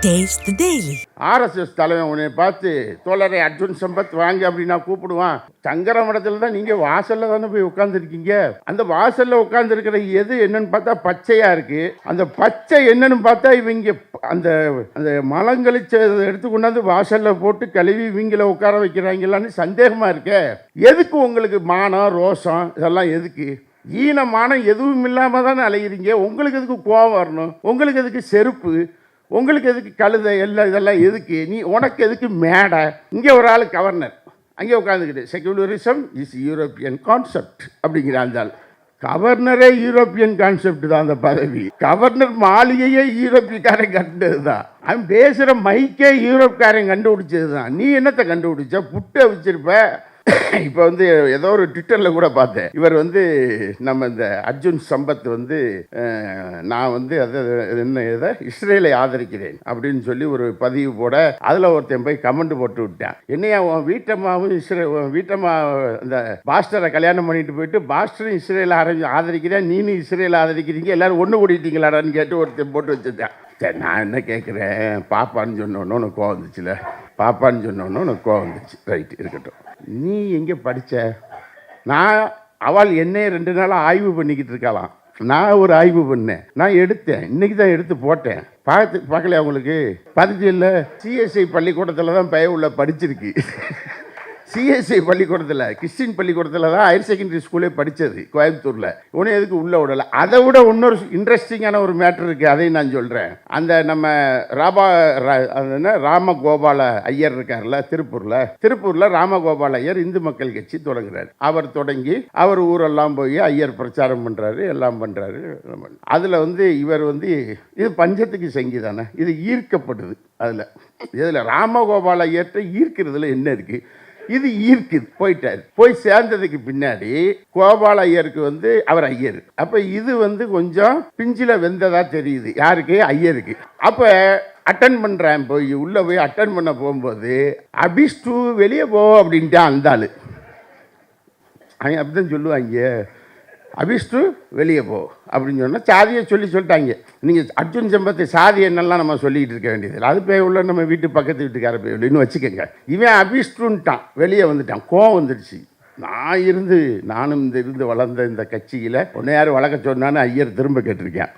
Taste the Daily. RSS தலைவன் உன்னை பார்த்து தோழரை அர்ஜுன் சம்பத் வாங்க அப்படின்னு நான் கூப்பிடுவான். சங்கர மடத்தில் தான் நீங்கள் வாசலில் தானே போய் உட்காந்துருக்கீங்க. அந்த வாசலில் உட்காந்துருக்கிற எது என்னன்னு பார்த்தா பச்சையாக இருக்குது. அந்த பச்சை என்னன்னு பார்த்தா இவங்க அந்த அந்த மலங்கழிச்ச எடுத்து கொண்டாந்து வாசலில் போட்டு கழுவி இவங்கள உட்கார வைக்கிறாங்களான்னு சந்தேகமாக இருக்க. எதுக்கு உங்களுக்கு மானம் ரோஷம் இதெல்லாம் எதுக்கு? ஈனமானம் எதுவும் இல்லாமல் தானே அலைகிறீங்க. உங்களுக்கு எதுக்கு கோபம் வரணும்? உங்களுக்கு எதுக்கு செருப்பு? உங்களுக்கு எதுக்கு கழுதை எல்லாம் இதெல்லாம் எதுக்கு? உனக்கு எதுக்கு மேடை? இங்கே ஒரு ஆள் கவர்னர் அங்கே உட்காந்துக்கிட்டு செக்யூலரிசம் இஸ் யூரோப்பியன் கான்செப்ட் அப்படிங்கிறாந்தால். கவர்னரே யூரோப்பியன் கான்செப்ட் தான் அந்த பதவி. கவர்னர் மாளிகையே யூரோப்பியக்காரன் கண்டது தான். அவன் பேசுகிற மைக்கே யூரோப்காரன் கண்டுபிடிச்சது தான். நீ என்னத்தை கண்டுபிடிச்ச? புட்டை வச்சிருப்ப. இப்போ ஏதோ ஒரு ட்விட்டரில் கூட பார்த்தேன். இவர் நம்ம இந்த அர்ஜுன் சம்பத் நான் என்ன இஸ்ரேலை ஆதரிக்கிறேன் அப்படின்னு சொல்லி ஒரு பதிவு போட அதில் ஒருத்தன் போய் கமெண்ட் போட்டு விட்டேன். என்னையா உன் வீட்டம்மா இந்த பாஸ்டரை கல்யாணம் பண்ணிட்டு போயிட்டு பாஸ்டரும் இஸ்ரேலை ஆதரிக்கிறேன், நீனும் இஸ்ரேலை ஆதரிக்கிறீங்க, எல்லாரும் ஒன்று கூட்டிட்டீங்களாடான்னு கேட்டு ஒருத்தன் போட்டு வச்சுட்டேன். சரி, நான் என்ன கேட்குறேன், பாப்பான்னு சொன்னோன்னு உனக்கு கோவம் வந்துச்சுல, பாப்பான்னு சொன்னோன்னு உனக்கு கோவம் வந்துச்சு, ரைட்டு இருக்கட்டும். நீ எங்கே படித்த? நான் அவள் என்னையே 2 நாளாக ஆய்வு பண்ணிக்கிட்டு இருக்கலாம். நான் ஒரு ஆய்வு பண்ணேன், நான் எடுத்தேன், இன்றைக்கி தான் எடுத்து போட்டேன். பார்க்கலையா உங்களுக்கு? பதிச்சு இல்லை. சிஎஸ்ஐ பள்ளிக்கூடத்தில் தான் பய உள்ள படிச்சிருக்கு. சிஎஸ்ஐ பள்ளிக்கூடத்தில், கிறிஸ்டின் பள்ளிக்கூடத்தில் தான் ஹையர் செகண்டரி ஸ்கூலே படித்தது கோயம்புத்தூரில். உடனே எதுக்கு உள்ளே விடலை? அதை விட இன்னொரு இன்ட்ரெஸ்டிங்கான ஒரு மேட்ரு இருக்குது, அதையும் நான் சொல்கிறேன். அந்த நம்ம ராமகோபால ஐயர் இருக்கார்ல திருப்பூரில் ராமகோபால ஐயர் இந்து மக்கள் கட்சி தொடங்குறாரு. அவர் தொடங்கி அவர் ஊரெல்லாம் போய் ஐயர் பிரச்சாரம் பண்ணுறாரு, எல்லாம் பண்ணுறாரு. அதில் இவர் இது பஞ்சத்துக்கு செங்கி தானே, இது ஈர்க்கப்படுது. இதில் ராமகோபால ஐயர்கிட்ட ஈர்க்கிறதுல என்ன இருக்குது? இது ஈர்க்குது. போயிட்டார். போய் சேர்ந்ததுக்கு பின்னாடி கோபால ஐயருக்கு அவர் ஐயர். அப்போ இது கொஞ்சம் பிஞ்சில வெந்ததா தெரியுது. யாருக்கு? ஐயருக்கு. அப்போ அட்டன் பண்ணுறேன், உள்ளே போய் அட்டன் பண்ண போகும்போது அபிஷ்டு வெளியே போ அப்படின்ட்டு அந்த ஆள் அவங்க அப்படிதான் சொல்லுவாங்க. அபிஷ்டு வெளியே போ அப்படின்னு சொன்னால் சாதியை சொல்லிட்டாங்க. நீங்கள் அர்ஜுன் சம்பத்தை சாதி என்னெல்லாம் நம்ம சொல்லிக்கிட்டு இருக்க வேண்டியது. அது போய் உள்ள நம்ம வீட்டு பக்கத்து வீட்டுக்கார போய் உள்ளன்னு வச்சுக்கோங்க. இவன் அபிஷ்டுன்ட்டான், வெளியே வந்துட்டான். கோவம் வந்துடுச்சு. நானும் இருந்து வளர்ந்த இந்த கட்சியில் ஒன்று யார் வளர்க்க சொன்னான்னு ஐயர் திரும்ப கேட்டிருக்கேன்.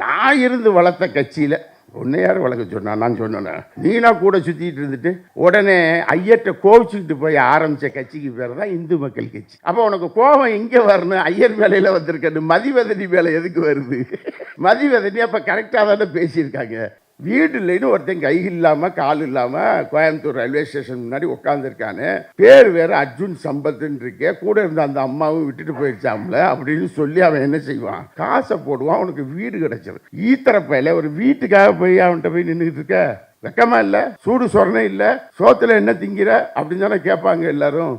நான் இருந்து வளர்த்த கட்சியில் ஒன்று யார் வளர்க்க சொன்னா? நான் சொன்னேன், நீனா கூட சுற்றிட்டு இருந்துட்டு உடனே ஐயர்கிட்ட கோவிச்சுக்கிட்டு போய் ஆரம்பித்த கட்சிக்கு பேர் தான் இந்து மக்கள் கட்சி. அப்போ உனக்கு கோபம் எங்கே வரணும்? ஐயர் வேலையில் வந்திருக்கணும். மதிவதனி வேலை எதுக்கு வருது? மதிவதனி அப்போ கரெக்டாக தானே பேசியிருக்காங்க. வீடு இல்லைன்னு ஒருத்தன் கை இல்லாமல் கால் இல்லாமல் கோயம்புத்தூர் ரயில்வே ஸ்டேஷன் முன்னாடி உட்காந்துருக்கானு. பேர் வேறு அர்ஜுன் சம்பத்துன்னு இருக்கே, கூட இருந்த அந்த அம்மாவும் விட்டுட்டு போயிடுச்சாம்ல அப்படின்னு சொல்லி அவன் என்ன செய்வான்? காசை போடுவான், அவனுக்கு வீடு கிடைச்சிடும். ஈத்தரப்பையில் ஒரு வீட்டுக்காக போய் அவன்கிட்ட போய் நின்றுட்டு இருக்க வெக்கமா இல்லை? சூடு சொரணை இல்லை, சோத்தில் என்ன திங்கிற அப்படின்னு தானே கேட்பாங்க எல்லாரும்.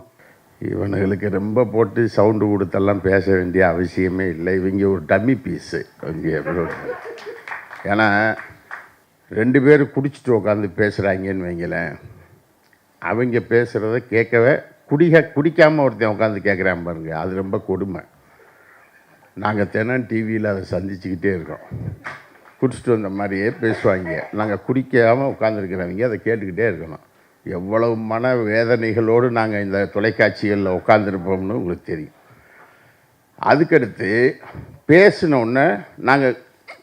இவனுங்களுக்கு ரொம்ப போட்டு சவுண்டு கொடுத்தெல்லாம் பேச வேண்டிய அவசியமே இல்லை. இவங்க ஒரு டம்மி பீஸு. ஏன்னா 2 பேர் குடிச்சிட்டு உட்காந்து பேசுகிறாங்கன்னு வைங்களேன், அவங்க பேசுகிறத கேட்கவே குடிக்காமல் ஒருத்தன் உட்காந்து கேட்குறான் பாருங்க, அது ரொம்ப கொடுமை. நாங்கள் தினம் டிவியில் அதை சந்திச்சுக்கிட்டே இருக்கோம். குடிச்சிட்டு வந்த மாதிரியே பேசுவாங்க. நாங்கள் குடிக்காமல் உட்காந்துருக்கிறவங்க அதை கேட்டுக்கிட்டே இருக்கணும். எவ்வளவு மன வேதனைகளோடு நாங்கள் இந்த தொலைக்காட்சிகளில் உட்காந்துருப்போம்னு உங்களுக்கு தெரியும். அதுக்கடுத்து பேசினோடனே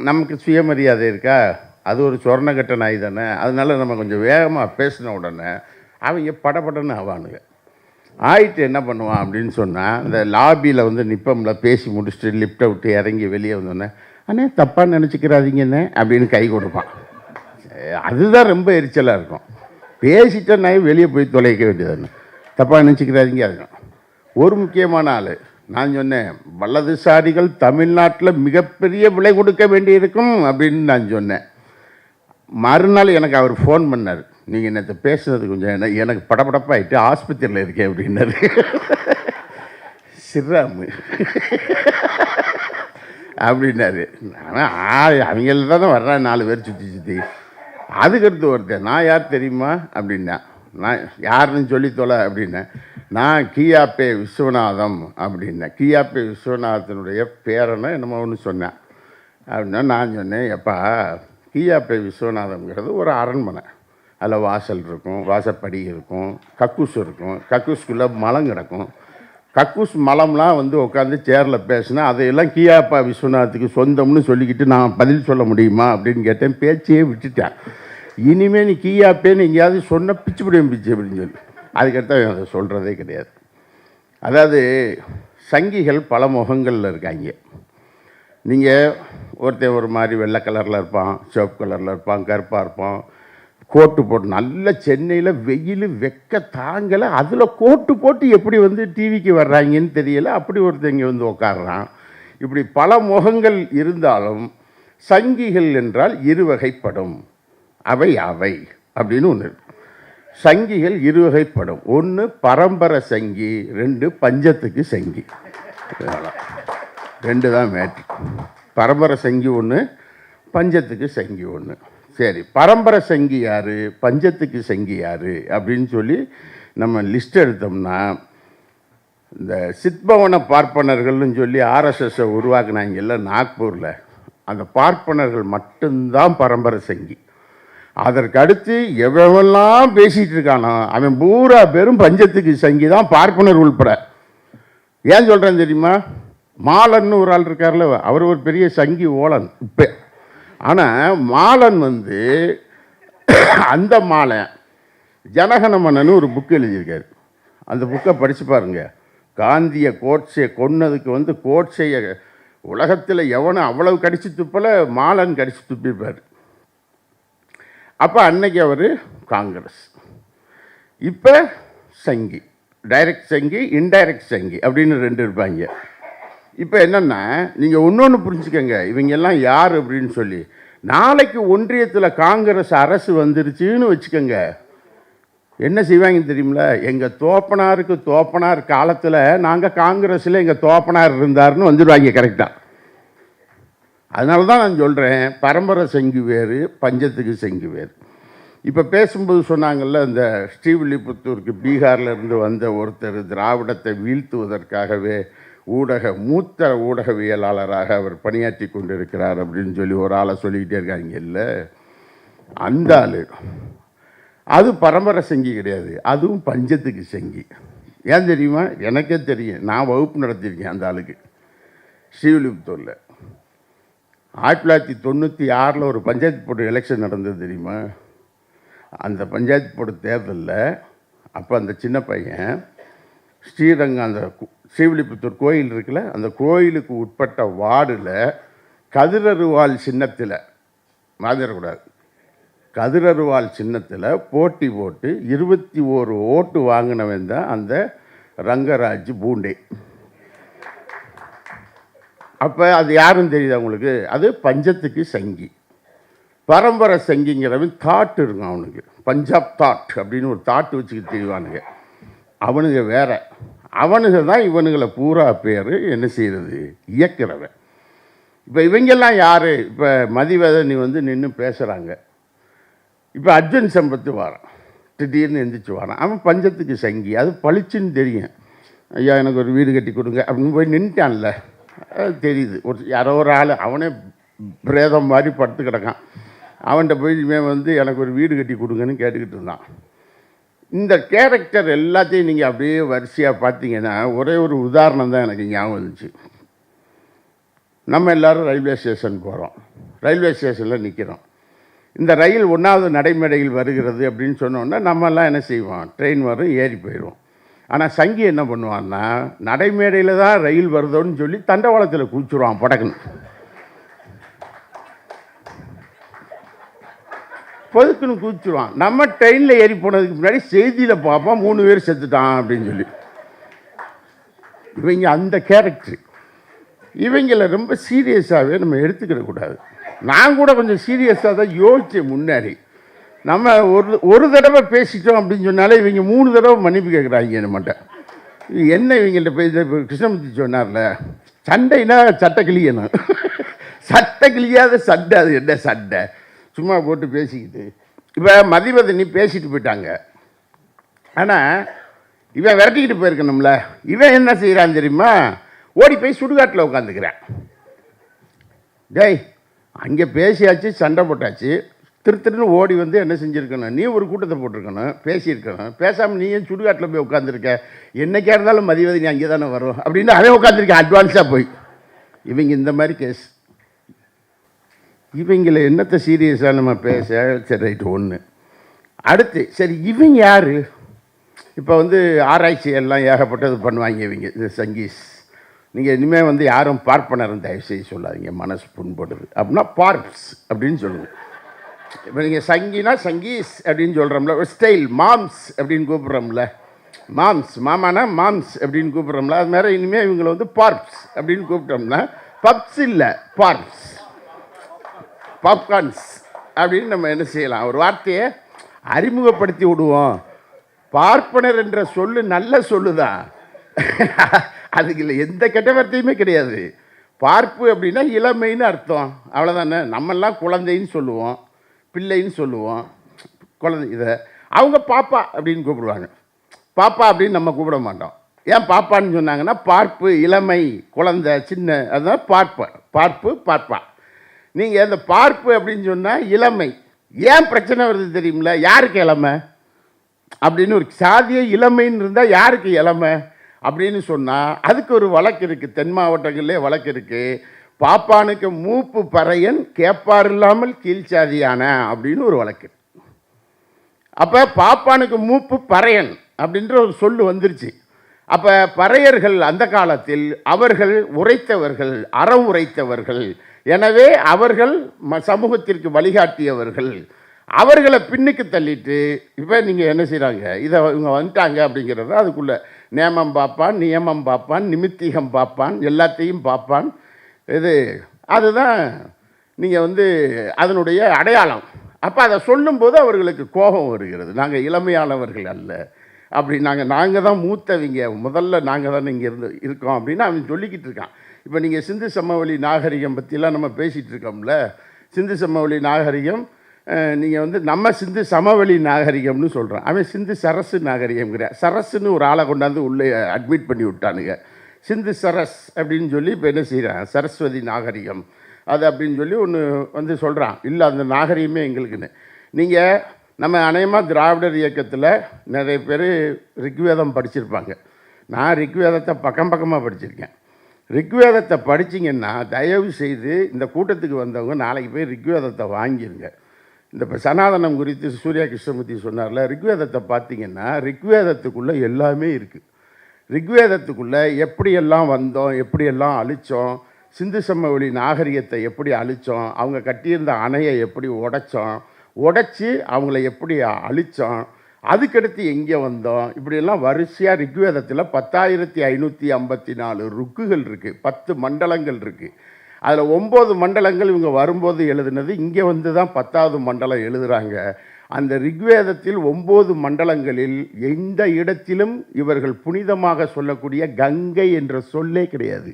நமக்கு சுயமரியாதை இருக்கா? அது ஒரு சொர்ணக்கட்ட நாய் தானே. அதனால நம்ம கொஞ்சம் வேகமாக பேசின உடனே அவங்க படப்படன்னு ஆவானுங்க. ஆயிட்டு என்ன பண்ணுவான் அப்படின்னு சொன்னால், இந்த லாபியில் நிப்பமில் பேசி முடிச்சுட்டு லிஃப்ட்டை விட்டு இறங்கி வெளியே வந்தோடனே, அண்ணே தப்பாக நினச்சிக்கிறாதீங்கண்ணே அப்படின்னு கை கொடுப்பான். அதுதான் ரொம்ப எரிச்சலாக இருக்கும். பேசிட்ட நாய் வெளியே போய் தொலைக்க வேண்டியதுன்னு, தப்பாக நினச்சிக்கிறாதீங்க. அதுதான் ஒரு முக்கியமான ஆள். நான் சொன்னேன், வலதுசாரிகள் தமிழ்நாட்டில் மிகப்பெரிய விலை கொடுக்க வேண்டியிருக்கும் அப்படின்னு நான் சொன்னேன். மறுநாள் எனக்கு அவர் ஃபோன் பண்ணார், நீங்கள் என்னத்தை பேசுனது கொஞ்சம் எனக்கு படப்படப்பாயிட்டு ஆஸ்பத்திரியில் இருக்கேன் அப்படின்னாரு. சிறாமு அப்படின்னாரு. ஆனால் அவங்கள தானே வர்றேன் 4 பேர் சுற்றி. அதுக்கடுத்து ஒருத்தன், நான் யார் தெரியுமா அப்படின்னா, நான் யாருன்னு சொல்லி தொலை அப்படின்னேன். நான் கியாப்பே விஸ்வநாதம் அப்படின்னேன். கியாப்பே விஸ்வநாதத்தினுடைய பேரனை என்னமோ ஒன்று சொன்னேன் அப்படின்னா, நான் சொன்னேன், எப்பா கியாபே விஸ்வநாதம்ங்கிறது ஒரு அரண்மனை. அதில் வாசல் இருக்கும், வாசப்படி இருக்கும், கக்கூஸ் இருக்கும், கக்கூஸ்குள்ளே மலம் கிடக்கும். கக்கூஸ் மலம்லாம் வந்து உட்காந்து சேரில் பேசினா அதையெல்லாம் கியாப்பா விஸ்வநாதத்துக்கு சொந்தம்னு சொல்லிக்கிட்டு நான் பதில் சொல்ல முடியுமா அப்படின்னு கேட்டேன். பேச்சையே விட்டுட்டேன். இனிமேல் நீ கியாப்பேன்னு எங்கேயாவது சொன்ன பிச்சு அப்படின்னு சொல்லி அதுக்கடுத்து அதை சொல்கிறதே கிடையாது. அதாவது சங்கிகள் பல முகங்களில் இருக்காங்க. நீங்கள் ஒருத்தன் ஒரு மாதிரி வெள்ளை கலரில் இருப்பான், சிவப்பு கலரில் இருப்பான், கருப்பாக இருப்பான், கோட்டு போட்டு நல்ல சென்னையில் வெயில் வெக்க தாங்கலை, அதில் கோட்டு போட்டு எப்படி வந்து டிவிக்கு வர்றாங்கன்னு தெரியல, அப்படி ஒருத்தன் இங்கே வந்து உட்காடுறான். இப்படி பல முகங்கள் இருந்தாலும் சங்கிகள் என்றால் இருவகைப்படும். அவை அவை அப்படின்னு ஒன்று. சங்கிகள் இருவகைப்படும். ஒன்று பரம்பரை சங்கி, 2 பஞ்சத்துக்கு சங்கி. ரெண்டு தான் மேட்ரு. பரம்பரை சங்கி ஒன்று, பஞ்சத்துக்கு சங்கி ஒன்று. சரி, பரம்பரை சங்கி யார், பஞ்சத்துக்கு சங்கி யார் அப்படின்னு சொல்லி நம்ம லிஸ்ட் எடுத்தோம்னா, இந்த சித்பவன பார்ப்பனர்கள்னு சொல்லி ஆர்எஸ்எஸை உருவாக்குனாங்கல்ல நாக்பூரில், அந்த பார்ப்பனர்கள் மட்டும்தான் பரம்பரை சங்கி. அதற்கு அடுத்து எவ்வளவெல்லாம் பேசிகிட்டு இருக்கானோ அவன் பூரா பேரும் பஞ்சத்துக்கு சங்கி தான், பார்ப்பனர் உள்பட. ஏன் சொல்கிறேன் தெரியுமா? மாலன்னு ஒரு ஆள் இருக்கார்ல, அவர் ஒரு பெரிய சங்கி ஓலன் இப்போ. ஆனால் மாலன் வந்து அந்த மாலை ஜனகணமனன்னு ஒரு புக்கு எழுதியிருக்காரு. அந்த புக்கை படித்து பாருங்க. காந்தியை கோட்ஸை கொன்னதுக்கு வந்து கோட்ஸையை உலகத்தில் எவனும் அவ்வளவு கடிச்சு துப்பல, மாலன் கடிச்சு துப்பிப்பார். அப்போ அன்னைக்கு அவர் காங்கிரஸ், இப்போ சங்கி, டைரக்ட் சங்கி, இன்டைரக்ட் சங்கி அப்படின்னு 2 இருப்பாங்க. இப்போ என்னென்னா நீங்கள் ஒன்று புரிஞ்சுக்கங்க, இவங்கெல்லாம் யார் அப்படின்னு சொல்லி. நாளைக்கு ஒன்றியத்தில் காங்கிரஸ் அரசு வந்துருச்சுன்னு வச்சுக்கோங்க, என்ன செய்வாங்கன்னு தெரியுமில? எங்கள் தோப்பனார் காலத்தில் நாங்கள் காங்கிரஸில் எங்கள் தோப்பனார் இருந்தார்னு வந்துடுவாங்க கரெக்டாக. அதனால தான் நான் சொல்கிறேன், பரம்பரை சங்கி வேறு, பஞ்சத்துக்கு சங்கி வேறு. இப்போ பேசும்போது சொன்னாங்கள்ல, இந்த ஸ்ரீவில்லிபுத்தூருக்கு பீகார்லேருந்து வந்த ஒருத்தர் திராவிடத்தை வீழ்த்துவதற்காகவே மூத்த ஊடகவியலாளராக அவர் பணியாற்றி கொண்டிருக்கிறார் அப்படின்னு சொல்லி ஒரு ஆளை சொல்லிக்கிட்டே இருக்காங்க. இல்லை, அந்த ஆள் அது பரம்பரை சங்கி கிடையாது, அதுவும் பஞ்சத்துக்கு சங்கி. ஏன் தெரியுமா? எனக்கே தெரியும், நான் வகுப்பு நடத்தியிருக்கேன் அந்த ஆளுக்கு. ஸ்ரீவில்லிபுத்தூரில் 1996 ஒரு பஞ்சாயத்து போர்டு எலெக்ஷன் நடந்தது தெரியுமா? அந்த பஞ்சாயத்து போர்டு தேர்தலில் அப்போ அந்த சின்ன பையன் ஸ்ரீரங்கம், அந்த ஸ்ரீவில்லிபுத்தூர் கோயில் இருக்குல்ல, அந்த கோயிலுக்கு உட்பட்ட வார்டில் கதிரருவாள் சின்னத்தில், மாறிடக்கூடாது, கதிரருவாள் சின்னத்தில் போட்டி போட்டு 21 ஓட்டு வாங்கினவன் தான் அந்த ரங்கராஜ் பூண்டே. அப்போ அது யாருன்னு தெரியுது அவங்களுக்கு? அது பஞ்சத்துக்கு சங்கி. பரம்பரை சங்கிங்கிறவன் தாட் இருக்கும் அவனுக்கு, பஞ்சாப் தாட் அப்படின்னு ஒரு தாட்டு வச்சுக்கிட்டு தெரிவானுங்க. அவனுங்க வேற, அவனுங்க தான் இவனுங்களை பூரா பேர் என்ன செய்கிறது, இயக்கிறவன். இப்போ இவங்கெல்லாம் யார்? இப்போ மதிவதனி வந்து நின்று பேசுகிறாங்க. இப்போ அர்ஜுன் சம்பத்து வாரான், திடீர்னு எந்திரிச்சு வாரான், அவன் பஞ்சத்துக்கு சங்கி. அது பளிச்சுன்னு தெரியும். ஐயா எனக்கு ஒரு வீடு கட்டி கொடுங்க அப்படின்னு போய் நின்ட்டான்ல, அது தெரியுது. யாரோ ஒரு ஆள் அவனே பிரேதம் மாதிரி படுத்து கிடக்கான், அவன்கிட்ட போய் இவன் வந்து எனக்கு ஒரு வீடு கட்டி கொடுங்கன்னு கேட்டுக்கிட்டு இருந்தான். இந்த கேரக்டர் எல்லாத்தையும் நீங்கள் அப்படியே வரிசையாக பார்த்தீங்கன்னா ஒரே ஒரு உதாரணம் தான் எனக்கு ஞாபகம் வந்துச்சு. நம்ம எல்லோரும் ரயில்வே ஸ்டேஷன் போகிறோம், ரயில்வே ஸ்டேஷனில் நிற்கிறோம். இந்த ரயில் 1வது நடைமேடையில் வருகிறது அப்படின்னு சொன்னோன்னா நம்மெல்லாம் என்ன செய்வோம், ட்ரெயின் வரும் ஏறி போயிடுவோம். ஆனால் சங்கி என்ன பண்ணுவான்னா, நடைமேடையில் தான் ரயில் வருதோன்னு சொல்லி தண்டவாளத்தில் குளிச்சுருவான் படக்குன்னு. பொதுக்குன்னு குதிச்சுருவான். நம்ம ட்ரெயினில் ஏறி போனதுக்கு முன்னாடி செய்தியில் பார்ப்போம் 3 பேர் செத்துட்டான் அப்படின்னு சொல்லி. இவங்க அந்த கேரக்டர். இவங்களை ரொம்ப சீரியஸாகவே நம்ம எடுத்துக்கிடக்கூடாது. நான் கூட கொஞ்சம் சீரியஸாக தான் யோசித்தேன் முன்னாடி. நம்ம ஒரு தடவை பேசிட்டோம் அப்படின்னு சொன்னாலே இவங்க 3 தடவை மன்னிப்பு கேட்குறாங்க நம்மகிட்ட. என்ன இவங்கள்ட்ட போய் கிருஷ்ணமூர்த்தி சொன்னார்ல, சண்டைனா சட்டை கிளியணும், சட்டை கிளியாத சண்டை, அது என்ன சண்டை, சும்மா போட்டு பேசிக்கிட்டு. இப்போ மதிவதனி பேசிட்டு போயிட்டாங்க, ஆனால் இவன் விரட்டிக்கிட்டு போயிருக்கணும்ல. இவன் என்ன செய்கிறான் தெரியுமா, ஓடி போய் சுடுகாட்டில் உட்காந்துக்கிறான். டேய் அங்கே பேசியாச்சு, சண்டை போட்டாச்சு. திருன்னு ஓடி வந்து என்ன செஞ்சுருக்கணும், நீ ஒரு கூட்டத்தை போட்டிருக்கணும், பேசியிருக்கணும். பேசாமல் நீ ஏன் சுடுகாட்டில் போய் உட்காந்துருக்க, என்னைக்கா இருந்தாலும் மதிவதி நீ அங்கே தானே வரும் அப்படின்னு அவன் உட்காந்துருக்கேன் அட்வான்ஸாக போய். இவங்க இந்த மாதிரி கேஸ். இவங்கள என்னத்தை சீரியஸாக நம்ம பேச, சரி ரைட்டு ஒன்று. அடுத்து சரி இவங்க யார்? இப்போ வந்து ஆராய்ச்சி எல்லாம் ஏகப்பட்டது பண்ணுவாங்க இவங்க, இந்த சங்கீஸ். நீங்கள் இனிமேல் வந்து யாரும் பார்ப்பனரும் தயவு செய்து சொல்லாதீங்க, மனசு புண்படுது. அப்படின்னா பார்ப்ஸ் அப்படின்னு சொல்லுங்கள். இப்போ நீங்கள் சங்கினா சங்கீஸ் அப்படின்னு சொல்கிறோம்ல, ஒரு ஸ்டைல் மாம்ஸ் அப்படின்னு கூப்பிட்றோம்ல, மாம்ஸ் மாமானா மாம்ஸ் அப்படின்னு கூப்பிட்றோம்ல, அது மாதிரி இனிமேல் இவங்களை வந்து பார்ப்ஸ் அப்படின்னு கூப்பிட்டோம்னா, பப்ஸ் இல்லை பார்ப்ஸ், பாப்கார்ன்ஸ் அப்படின்னு நம்ம என்ன செய்யலாம், ஒரு வார்த்தையை அறிமுகப்படுத்தி விடுவோம். பார்ப்பனர் என்ற சொல்லு நல்ல சொல்லுதான், அதுக்கு எந்த கெட்ட வார்த்தையுமே கிடையாது. பார்ப்பு அப்படின்னா இளமைன்னு அர்த்தம், அவ்வளோதானே. நம்மெல்லாம் குழந்தைன்னு சொல்லுவோம், பிள்ளைன்னு சொல்லுவோம், குழந்தை. இதை அவங்க பாப்பா அப்படின்னு கூப்பிடுவாங்க. பாப்பா அப்படின்னு நம்ம கூப்பிட மாட்டோம். ஏன் பாப்பான்னு சொன்னாங்கன்னா, பார்ப்பு இளமை குழந்தை சின்ன, அதுதான் பார்ப்பு. பார்ப்பு பார்ப்பா. நீங்கள் அந்த பார்ப்பு அப்படின்னு சொன்னால் இளமை. ஏன் பிரச்சனை வருது தெரியுமில்ல, யாருக்கு இளமை அப்படின்னு ஒரு சாதிய இளமைன்னு இருந்தால் யாருக்கு இளமை அப்படின்னு சொன்னால் அதுக்கு ஒரு வழக்கு இருக்குது, தென் மாவட்டங்களிலே வழக்கு இருக்குது. பாப்பானுக்கு மூப்பு பறையன் கேட்பார் இல்லாமல் கீழ்ச்சாதியான அப்படின்னு ஒரு வழக்கு. அப்போ பாப்பானுக்கு மூப்பு பறையன் அப்படின்ற ஒரு சொல்லு வந்துருச்சு. அப்போ பறையர்கள் அந்த காலத்தில் அவர்கள் உரைத்தவர்கள், அறம் உரைத்தவர்கள், எனவே அவர்கள் சமூகத்திற்கு வழிகாட்டியவர்கள். அவர்களை பின்னுக்கு தள்ளிட்டு இப்போ நீங்கள் என்ன செய்கிறாங்க, இதை இவங்க வந்துட்டாங்க அப்படிங்கிறத அதுக்குள்ளே நேமம் பார்ப்பான், நியமம் பார்ப்பான், நிமித்திகம் பார்ப்பான், எல்லாத்தையும் பார்ப்பான். இது அதுதான் நீங்கள் வந்து அதனுடைய அடையாளம். அப்போ அதை சொல்லும்போது அவர்களுக்கு கோபம் வருகிறது. நாங்கள் இளமையானவர்கள் அல்ல, அப்படி நாங்கள் தான் மூத்தவங்க, முதல்ல நாங்கள் தான் இங்கே இருக்கோம் அப்படின்னு அவன் சொல்லிக்கிட்டு இருக்கான். இப்போ நீங்கள் சிந்து சமவெளி நாகரிகம் பற்றிலாம் நம்ம பேசிகிட்டு இருக்கோம்ல, சிந்து சமவெளி நாகரிகம் நீங்கள் வந்து நம்ம சிந்து சமவெளி நாகரிகம்னு சொல்கிறோம். அவன் சிந்து சரசு நாகரிகம்ங்கிற, சரசுன்னு ஒரு ஆளை கொண்டாந்து உள்ளே அட்மிட் பண்ணி விட்டானுங்க. சிந்து சரஸ் அப்படின்னு சொல்லி இப்போ என்ன செய்கிறான், சரஸ்வதி நாகரிகம் அது அப்படின்னு சொல்லி ஒன்று வந்து சொல்கிறான். இல்லை அந்த நாகரிகமே எங்களுக்குன்னு. நீங்கள் நம்ம அநேகமாக திராவிடர் இயக்கத்தில் நிறைய பேர் ரிக்வேதம் படிச்சிருப்பாங்க. நான் ரிக்வேதத்தை பக்கமாக படிச்சிருக்கேன். ரிக்வேதத்தை படிச்சிங்கன்னா தயவு செய்து இந்த கூட்டத்துக்கு வந்தவங்க நாளைக்கு போய் ரிக்வேதத்தை வாங்கிடுங்க. இந்த இப்போ சனாதனம் குறித்து சூர்யா கிருஷ்ணமூர்த்தி சொன்னார்ல, ரிக்வேதத்தை பார்த்தீங்கன்னா ரிக்வேதத்துக்குள்ளே எல்லாமே இருக்குது. ரிக்வேதத்துக்குள்ளே எப்படியெல்லாம் வந்தோம், எப்படியெல்லாம் அழித்தோம், சிந்து சமவெளி நாகரிகத்தை எப்படி அழித்தோம், அவங்க கட்டியிருந்த அணையை எப்படி உடைச்சி அவங்கள எப்படி அழித்தோம், அதுக்கடுத்து எங்கே வந்தோம், இப்படியெல்லாம் வரிசையாக ரிக்வேதத்தில் 10,554 ருக்குகள் இருக்குது, 10 மண்டலங்கள் இருக்குது. அதில் 9 மண்டலங்கள் இவங்க வரும்போது எழுதுனது, இங்கே வந்து தான் 10வது மண்டலம் எழுதுகிறாங்க. அந்த ரிக்வேதத்தில் 9 மண்டலங்களில் எந்த இடத்திலும் இவர்கள் புனிதமாக சொல்லக்கூடிய கங்கை என்ற சொல்லே கிடையாது.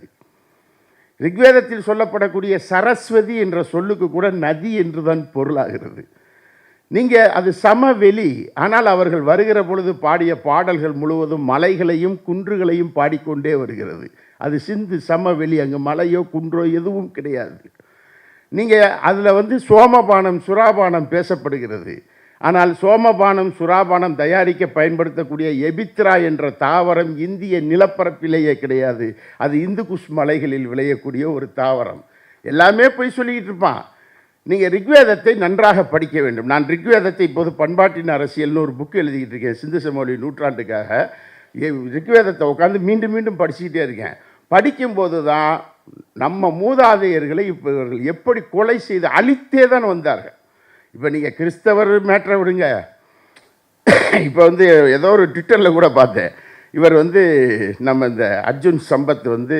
ரிக்வேதத்தில் சொல்லப்படக்கூடிய சரஸ்வதி என்ற சொல்லுக்கு கூட நதி என்று தான் பொருளாகிறது. நீங்கள் அது சமவெளி, ஆனால் அவர்கள் வருகிற பொழுது பாடிய பாடல்கள் முழுவதும் மலைகளையும் குன்றுகளையும் பாடிக்கொண்டே வருகிறது. அது சிந்து சமவெளி, அங்கே மலையோ குன்றோ எதுவும் கிடையாது. நீங்கள் அதில் வந்து சோமபானம் சுறாபானம் பேசப்படுகிறது. ஆனால் சோமபானம் சுறாபானம் தயாரிக்க பயன்படுத்தக்கூடிய எபித்ரா என்ற தாவரம் இந்திய நிலப்பரப்பிலேயே கிடையாது. அது இந்து குஷ் மலைகளில் விளையக்கூடிய ஒரு தாவரம். எல்லாமே போய் சொல்லிக்கிட்டு இருப்பான். நீங்கள் ரிக்வேதத்தை நன்றாக படிக்க வேண்டும். நான் ரிக்வேதத்தை இப்போது பண்பாட்டின் அரசியல்னு ஒரு புக்கு எழுதிக்கிட்டு இருக்கேன், சிந்து சமவெளி நூற்றாண்டுக்காக. ரிக்வேதத்தை உட்காந்து மீண்டும் மீண்டும் படிச்சுக்கிட்டே இருக்கேன். படிக்கும்போது தான் நம்ம மூதாதையர்களை இப்போ இவர்கள் எப்படி கொலை செய்து அழித்தே தான் வந்தார்கள். இப்போ நீங்கள் கிறிஸ்தவர் மேட்டரை விடுங்க, இப்போ வந்து ஏதோ ஒரு ட்விட்டரில் கூட பார்த்தேன், இவர் வந்து நம்ம இந்த அர்ஜுன் சம்பத் வந்து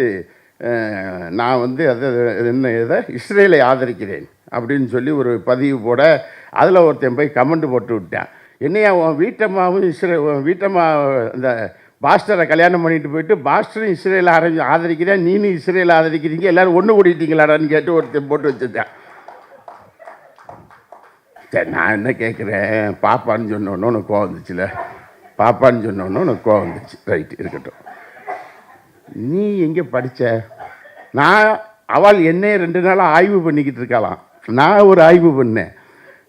நான் வந்து என்ன இஸ்ரேலை ஆதரிக்கிறேன் அப்படின்னு சொல்லி ஒரு பதிவு போட, அதில் ஒருத்தன் போய் கமெண்ட் போட்டு விட்டேன். என்னையா உன் வீட்டம்மாவும் வீட்டம்மா இந்த பாஸ்டரை கல்யாணம் பண்ணிட்டு போயிட்டு பாஸ்டரும் இஸ்ரேலை ஆதரிக்கிறேன், நீனும் இஸ்ரேலை ஆதரிக்கிறீங்க, எல்லோரும் ஒன்று கூட்டிட்டீங்களாடான்னு கேட்டு ஒருத்தன் போட்டு வச்சுட்டேன். சரி, நான் என்ன கேட்குறேன், பாப்பான்னு சொன்னோன்னு உனக்கு கோவம் வந்துச்சுல, பாப்பான்னு சொன்னோன்னு உனக்கு கோவம் வந்துச்சு, ரைட்டு இருக்கட்டும். நீ எங்கே படித்த? நான் அவள் என்னையே 2 நாளாக ஆய்வு பண்ணிக்கிட்டு இருக்கலாம். நான் ஒரு ஆய்வு பண்ணேன்,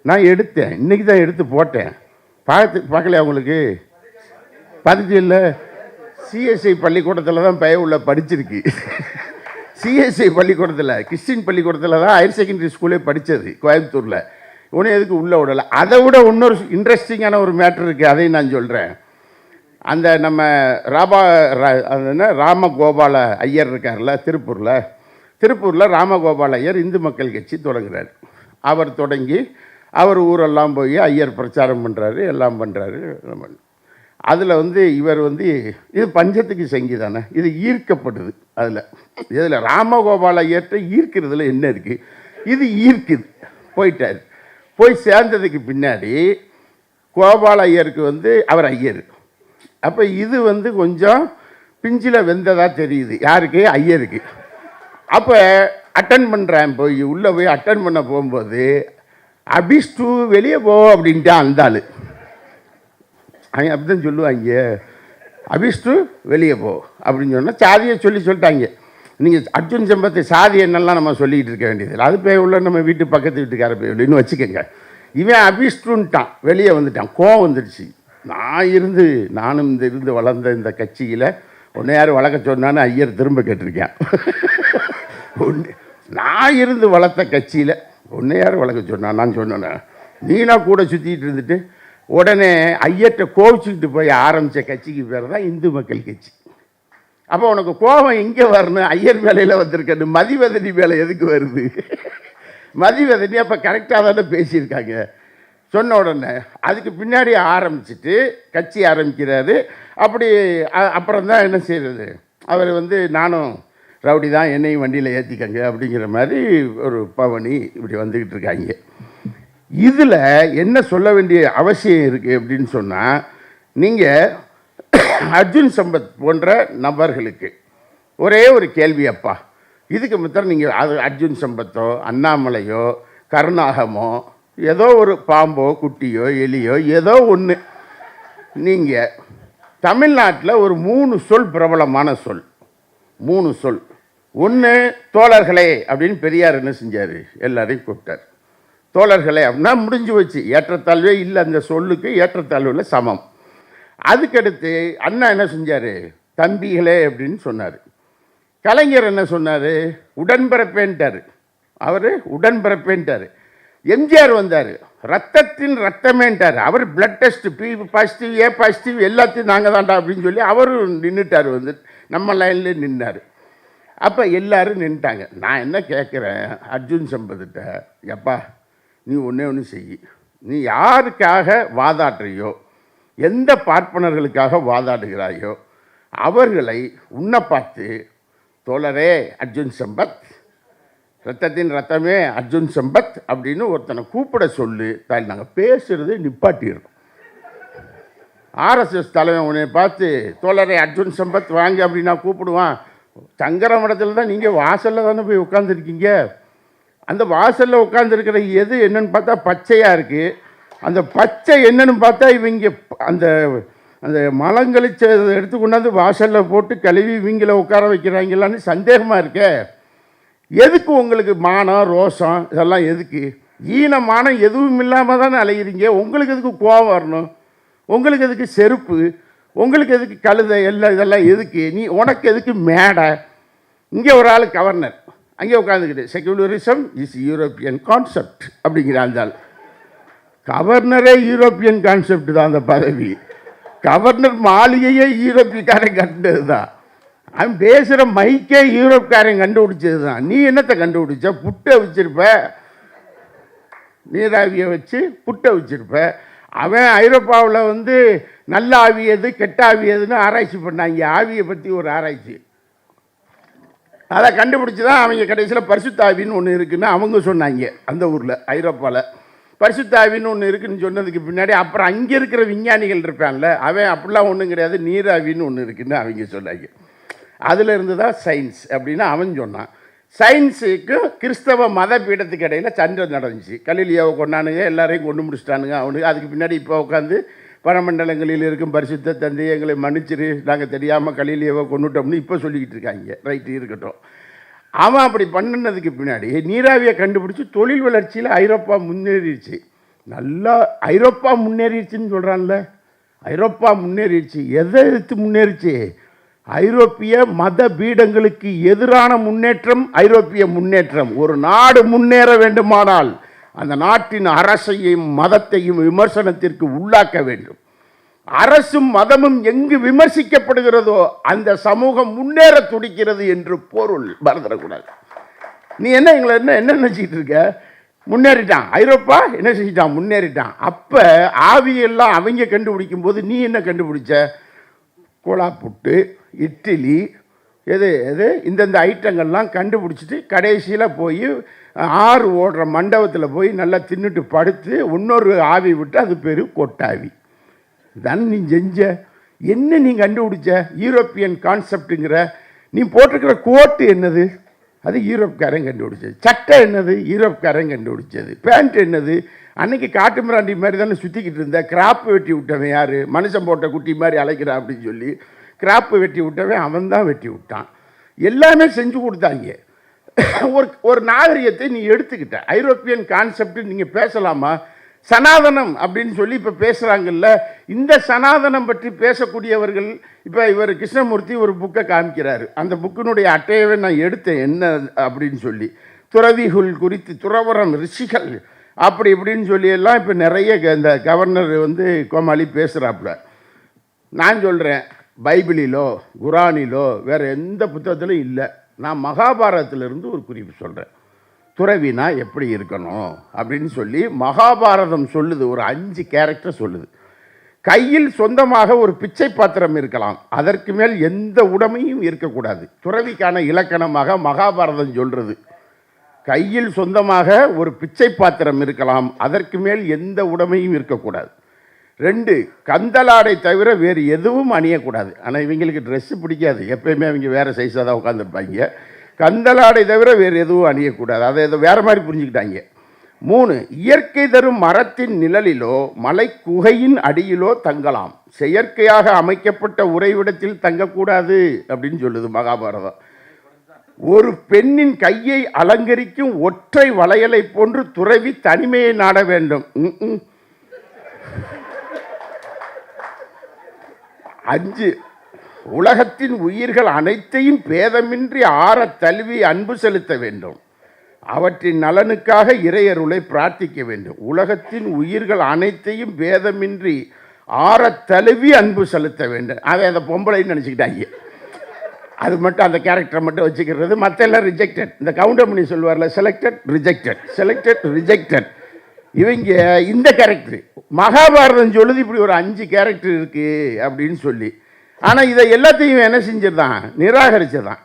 நான் எடுத்தேன், இன்றைக்கி தான் எடுத்து போட்டேன். பார்க்கலையா உங்களுக்கு? பதிச்சில்ல, சிஎஸ்ஐ பள்ளிக்கூடத்தில் தான் பய உள்ள படிச்சிருக்கு. சிஎஸ்ஐ பள்ளிக்கூடத்தில், கிறிஸ்டின் பள்ளிக்கூடத்தில் தான் ஹையர் செகண்டரி ஸ்கூலே படித்தது கோயம்புத்தூரில். உடனே எதுக்கு உள்ளே விடலை? அதை விட இன்னொரு இன்ட்ரெஸ்டிங்கான ஒரு மேட்ரு இருக்குது, அதையும் நான் சொல்கிறேன். அந்த நம்ம ராமகோபால ஐயர் இருக்கார்ல திருப்பூரில் ராமகோபால ஐயர் இந்து மக்கள் கட்சி தொடங்குறார். அவர் தொடங்கி அவர் ஊரெல்லாம் போய் ஐயர் பிரச்சாரம் பண்ணுறாரு, எல்லாம் பண்ணுறாரு. அதில் இவர் இது பஞ்சத்துக்கு செங்கி தானே, இது ஈர்க்கப்படுது. இதில் ராமகோபால ஐயர்கிட்ட ஈர்க்கிறதுல என்ன இருக்குது? இது ஈர்க்குது. போயிட்டார். போய் சேர்ந்ததுக்கு பின்னாடி கோபால ஐயருக்கு அவர் ஐயர். அப்போ இது கொஞ்சம் பிஞ்சில் வெந்ததாக தெரியுது. யாருக்கு? ஐயருக்கு. அப்போ அட்டன் பண்ணுறேன், போய் உள்ளே போய் அட்டன் பண்ண போகும்போது அபிஷ்டு வெளியே போ அப்படின்ட்டு அந்த ஆள் அவங்க அப்படிதான் சொல்லுவாங்க, அபிஷ்டு வெளியே போ அப்படின்னு சொன்னால் சாதியை சொல்லிட்டாங்க. நீங்கள் அர்ஜுன் சம்பத் சாதி என்னெல்லாம் நம்ம சொல்லிக்கிட்டு இருக்க வேண்டியது, அது போய் உள்ள நம்ம வீட்டு பக்கத்து வீட்டுக்கார போய் உள்ளன்னு வச்சுக்கோங்க. இவன் அபிஷ்டுன்ட்டான், வெளியே வந்துட்டான். கோவம் வந்துடுச்சு. நானும் இருந்து வளர்ந்த இந்த கட்சியில் ஒன்று யார் வளர்க்க சொன்னான்னு ஐயர் திரும்ப கேட்டிருக்கேன். நான் இருந்து வளர்த்த கட்சியில் ஒன்று யார் வளர்க்க சொன்னான்? நான் சொன்னேன், நீனா கூட சுற்றிட்டு இருந்துட்டு உடனே ஐயர்கிட்ட கோவிச்சுக்கிட்டு போய் ஆரம்பித்த கட்சிக்கு பேர் தான் இந்து மக்கள் கட்சி. அப்போ உனக்கு கோபம் எங்கே வரணும்? ஐயர் வேலையில் வந்திருக்கணும், மதிவதனி வேலை எதுக்கு வருது? மதிவதனி அப்போ கரெக்டாக தானே பேசியிருக்காங்க. சொன்ன உடனே அதுக்கு பின்னாடி ஆரம்பிச்சுட்டு கட்சி ஆரம்பிக்கிறாரு. அப்படி அப்புறம் தான் என்ன செய்கிறது, அவர் நானும் ரவுடி தான், என்னையும் வண்டியில் ஏற்றிக்கங்க அப்படிங்கிற மாதிரி ஒரு பவனி இப்படி வந்துக்கிட்டு இருக்காங்க. இதில் என்ன சொல்ல வேண்டிய அவசியம் இருக்குது அப்படின்னு சொன்னால், நீங்கள் அர்ஜுன் சம்பத் போன்ற நபர்களுக்கு ஒரே ஒரு கேள்வி, அப்பா இதுக்கு மாத்திரம் நீங்கள் அது அர்ஜுன் சம்பத்தோ அண்ணாமலையோ கருணாகமோ ஏதோ ஒரு பாம்போ குட்டியோ எலியோ ஏதோ ஒன்று, நீங்கள் தமிழ்நாட்டில் ஒரு 3 சொல் பிரபலமான சொல், 3 சொல். ஒன்று தோழர்களே அப்படின்னு பெரியார் என்ன செஞ்சார்? எல்லாரையும் கூப்பிட்டார். தோழர்களே அப்படின்னா முடிஞ்சு வச்சு, ஏற்றத்தாழ்வே இல்லை, அந்த சொல்லுக்கு ஏற்றத்தாழ்வில் சமம். அதுக்கடுத்து அண்ணா என்ன செஞ்சார்? தம்பிகளே அப்படின்னு சொன்னார். கலைஞர் என்ன சொன்னார்? உடன்பிறப்பேன்ட்டார். அவர் உடன்பிறப்பேன்ட்டார். எம்ஜிஆர் வந்தார், ரத்தத்தின் ரத்தமேன்ட்டார். அவர் blood test B positive A positive எல்லாத்தையும் நாங்கள் தான்டா அப்படின்னு சொல்லி அவரும் நின்றுட்டார், நம்ம லைனில் நின்னார். அப்போ எல்லோரும் நின்றுட்டாங்க. நான் என்ன கேட்குறேன் அர்ஜுன் சம்பத்திட்ட, எப்பா நீ ஒன்று செய், நீ யாருக்காக வாதாடுறியோ, எந்த பார்ப்பனர்களுக்காக வாதாடுகிறாயோ அவர்களை உன்னை பார்த்து தோழரே அர்ஜுன் சம்பத், ரத்தத்தின் ரத்தமே அர்ஜுன் சம்பத் அப்படின்னு ஒருத்தனை கூப்பிட சொல்லு, நாங்கள் பேசுகிறத நிப்பாட்டிடுறோம். ஆர்எஸ்எஸ் தலைவன் உன்னை பார்த்து தோழரே அர்ஜுன் சம்பத் வாங்க அப்படின்னா கூப்பிடுவான். சங்கர மடத்தில் தான் நீங்கள் வாசலில் தானே போய் உட்காந்துருக்கீங்க. அந்த வாசலில் உட்காந்துருக்கிற எது என்னன்னு பார்த்தா பச்சையாக இருக்குது. அந்த பச்சை என்னன்னு பார்த்தா இவங்க அந்த அந்த மலங்கழிச்ச எடுத்து கொண்டாந்து வாசலில் போட்டு கழுவி இவங்கள உட்கார வைக்கிறாங்களான்னு சந்தேகமாக இருக்க. எதுக்கு உங்களுக்கு மானம் ரோஷம் இதெல்லாம் எதுக்கு? ஈனமானம் எதுவும் இல்லாமல் தானே அலைகிறீங்க. உங்களுக்கு எதுக்கு கோபம் வரணும்? உங்களுக்கு எதுக்கு செருப்பு? உங்களுக்கு எதுக்கு கழுதை? எல்லாம் இதெல்லாம் எதுக்கு? உனக்கு எதுக்கு மேடை? இங்கே ஒரு ஆள் கவர்னர் அங்கே உட்காந்துக்கிட்டு செக்குலரிசம் இஸ் யூரோப்பியன் கான்செப்ட் அப்படிங்கிறாந்தால். கவர்னரே யூரோப்பியன் கான்செப்ட் தான் அந்த பதவி. கவர்னர் மாளிகையே யூரோப்பியக்காரன் கண்டது தான். அவன் பேசுகிற மைக்கே யூரோப்காரன் கண்டுபிடிச்சது தான். நீ என்னத்தை கண்டுபிடிச்ச? புட்டை வச்சிருப்ப, நீராவியை வச்சு புட்டை வச்சிருப்ப. அவன் ஐரோப்பாவில் நல்ல ஆவி எது கெட்ட ஆவி எதுன்னு ஆராய்ச்சி பண்ணாங்க. ஆவியை பற்றி ஒரு ஆராய்ச்சி, அதை கண்டுபிடிச்சி தான் அவங்க கடைசியில் பரிசுத்த ஆவின்னு ஒன்று இருக்குன்னு அவங்க சொன்னாங்க. அந்த ஊரில் ஐரோப்பாவில் பரிசுத்த ஆவின்னு ஒன்று இருக்குதுன்னு சொன்னதுக்கு பின்னாடி அப்புறம் அங்கே இருக்கிற விஞ்ஞானிகள் இருப்பான்ல, அவன் அப்படிலாம் ஒன்றும் கிடையாது, நீராவின்னு ஒன்று இருக்குதுன்னு அவங்க சொன்னாங்க. அதில் இருந்து தான் சயின்ஸ் அப்படின்னு அவன் சொன்னான். சயின்ஸுக்கும் கிறிஸ்தவ மத பீடத்துக்கு இடையில் சண்டை நடந்துச்சு. கலீலியோவை கொண்டானுங்க, எல்லாரையும் கொண்டு முடிச்சிட்டானுங்க அவனுக்கு. அதுக்கு பின்னாடி இப்போ உட்காந்து பரமண்டலங்களில் இருக்கும் பரிசுத்த தந்தை எங்களை மன்னிச்சிரு, நாங்கள் தெரியாமல் கலீலியோவை கொண்டுட்டோம்னு இப்போ சொல்லிக்கிட்டு இருக்காங்க. ரைட்டு இருக்கட்டும். அவன் அப்படி பண்ணினதுக்கு பின்னாடி நீராவியை கண்டுபிடிச்சி தொழில் வளர்ச்சியில் ஐரோப்பா முன்னேறிடுச்சு. நல்லா ஐரோப்பா முன்னேறிடுச்சுன்னு சொல்கிறான்ல, ஐரோப்பா முன்னேறிடுச்சு. எதை எடுத்து முன்னேறிச்சு? ஐரோப்பிய மத பீடங்களுக்கு எதிரான முன்னேற்றம், ஐரோப்பிய முன்னேற்றம். ஒரு நாடு முன்னேற வேண்டுமானால் அந்த நாட்டின் அரசையும் மதத்தையும் விமர்சனத்திற்கு உள்ளாக்க வேண்டும். அரசும் மதமும் எங்கு விமர்சிக்கப்படுகிறதோ அந்த சமூகம் முன்னேற துடிக்கிறது என்று பொருள். மறந்துடக்கூடாது. நீ என்ன எங்களை என்ன நினச்சிக்கிட்டு இருக்க? முன்னேறிட்டான் ஐரோப்பா, என்ன செஞ்சிட்டான்? முன்னேறிட்டான். அப்போ ஆவியெல்லாம் அவங்க கண்டுபிடிக்கும் போது நீ என்ன கண்டுபிடிச்ச? கோலா புட்டு, இட்லி, இந்தந்த ஐட்டங்கள்லாம் கண்டுபிடிச்சிட்டு கடைசியில் போய் ஆறு ஓடுற மண்டபத்தில் போய் நல்லா தின்னுட்டு படுத்து இன்னொரு ஆவி விட்டு அது பேர் கொட்டாவி. தான் நீ செஞ்ச. என்ன நீ கண்டுபிடிச்ச? யூரோப்பியன் கான்செப்டுங்கிற. நீ போட்டிருக்கிற கோட்டு என்னது? அது யூரோப்காரன் கண்டுபிடிச்சது. சட்டை என்னது? யூரோப்காரன் கண்டுபிடிச்சது. பேண்ட் என்னது? அன்னைக்கு காட்டு மிராண்டி மாதிரி தானே சுற்றிக்கிட்டு இருந்த. கிராப்பு வெட்டி விட்டவன் யார்? மனுஷன் போட்ட குட்டி மாதிரி அழைக்கிறான் அப்படின்னு சொல்லி கிராப்பு வெட்டி விட்டவன் அவன் தான் வெட்டி விட்டான். எல்லாமே செஞ்சு கொடுத்தாங்க. ஒரு நாகரிகத்தை நீ எடுத்துக்கிட்ட. ஐரோப்பியன் கான்செப்ட் நீங்கள் பேசலாமா? சனாதனம் அப்படின்னு சொல்லி இப்போ பேசுகிறாங்கல்ல. இந்த சனாதனம் பற்றி பேசக்கூடியவர்கள் இப்போ இவர் கிருஷ்ணமூர்த்தி ஒரு புக்கை காமிக்கிறாரு. அந்த புக்கினுடைய அட்டையவே நான் எடுத்தேன் என்ன அப்படின்னு சொல்லி. துறவிகள் குறித்து, துறவரம் ரிஷிகள் அப்படி இப்படின்னு சொல்லி எல்லாம் இப்போ நிறைய இந்த கவர்னர் கோமாளி பேசுகிறாப்புல. நான் சொல்கிறேன், பைபிளிலோ குரானிலோ வேறு எந்த புத்தகத்திலும் இல்லை. நான் மகாபாரதத்திலிருந்து ஒரு குறிப்பு சொல்கிறேன். துறவினா எப்படி இருக்கணும் அப்படின்னு சொல்லி மகாபாரதம் சொல்லுது. ஒரு 5 கேரக்டர் சொல்லுது. கையில் சொந்தமாக ஒரு பிச்சை பாத்திரம் இருக்கலாம், அதற்கு மேல் எந்த உடைமையும் இருக்கக்கூடாது. துறவிக்கான இலக்கணமாக மகாபாரதம் சொல்கிறது. கையில் சொந்தமாக ஒரு பிச்சை பாத்திரம் இருக்கலாம், அதற்கு மேல் எந்த உடைமையும் இருக்கக்கூடாது. 2, கந்தலாடை தவிர வேறு எதுவும் அணியக்கூடாது. ஆனால் இவங்களுக்கு ட்ரெஸ்ஸு பிடிக்காது, எப்பயுமே அவங்க வேறு சைஸாக தான் உட்காந்துருப்பாங்க. கந்தலாடை தவிர வேறு எதுவும் அணியக்கூடாது. அதை ஏதோ வேறு மாதிரி புரிஞ்சுக்கிட்டாங்க. 3, இயற்கை தரும் மரத்தின் நிழலிலோ மலை குகையின் அடியிலோ தங்கலாம், செயற்கையாக அமைக்கப்பட்ட உறைவிடத்தில் தங்கக்கூடாது அப்படின்னு சொல்லுது மகாபாரதம். ஒரு பெண்ணின் கையை அலங்கரிக்கும் ஒற்றை வளையலை போன்று துறவி தனிமையை நாட வேண்டும். 5, உலகத்தின் உயிர்கள் அனைத்தையும் பேதமின்றி ஆற தழுவி அன்பு செலுத்த வேண்டும், அவற்றின் நலனுக்காக இறையருளை பிரார்த்திக்க வேண்டும். உலகத்தின் உயிர்கள் அனைத்தையும் பேதமின்றி ஆற தழுவி அன்பு செலுத்த வேண்டும். அதை அந்த பொம்பளைன்னு நினச்சிக்கிட்டாங்க. அது மட்டும் அந்த கேரக்டரை மட்டும் வச்சுக்கிறது, மற்ற எல்லாம் ரிஜெக்டட். இந்த கவுண்டமணி சொல்லுவார்ல, செலக்டட் ரிஜெக்டட், செலக்டட் ரிஜெக்டட். இவங்க இந்த கேரக்டர் மகாபாரதம் சொல்லுது இப்படி ஒரு 5 கேரக்டர் இருக்குது அப்படின்னு சொல்லி. ஆனால் இதை எல்லாத்தையும் என்ன செஞ்சிருந்தான்? நிராகரிச்சதான்.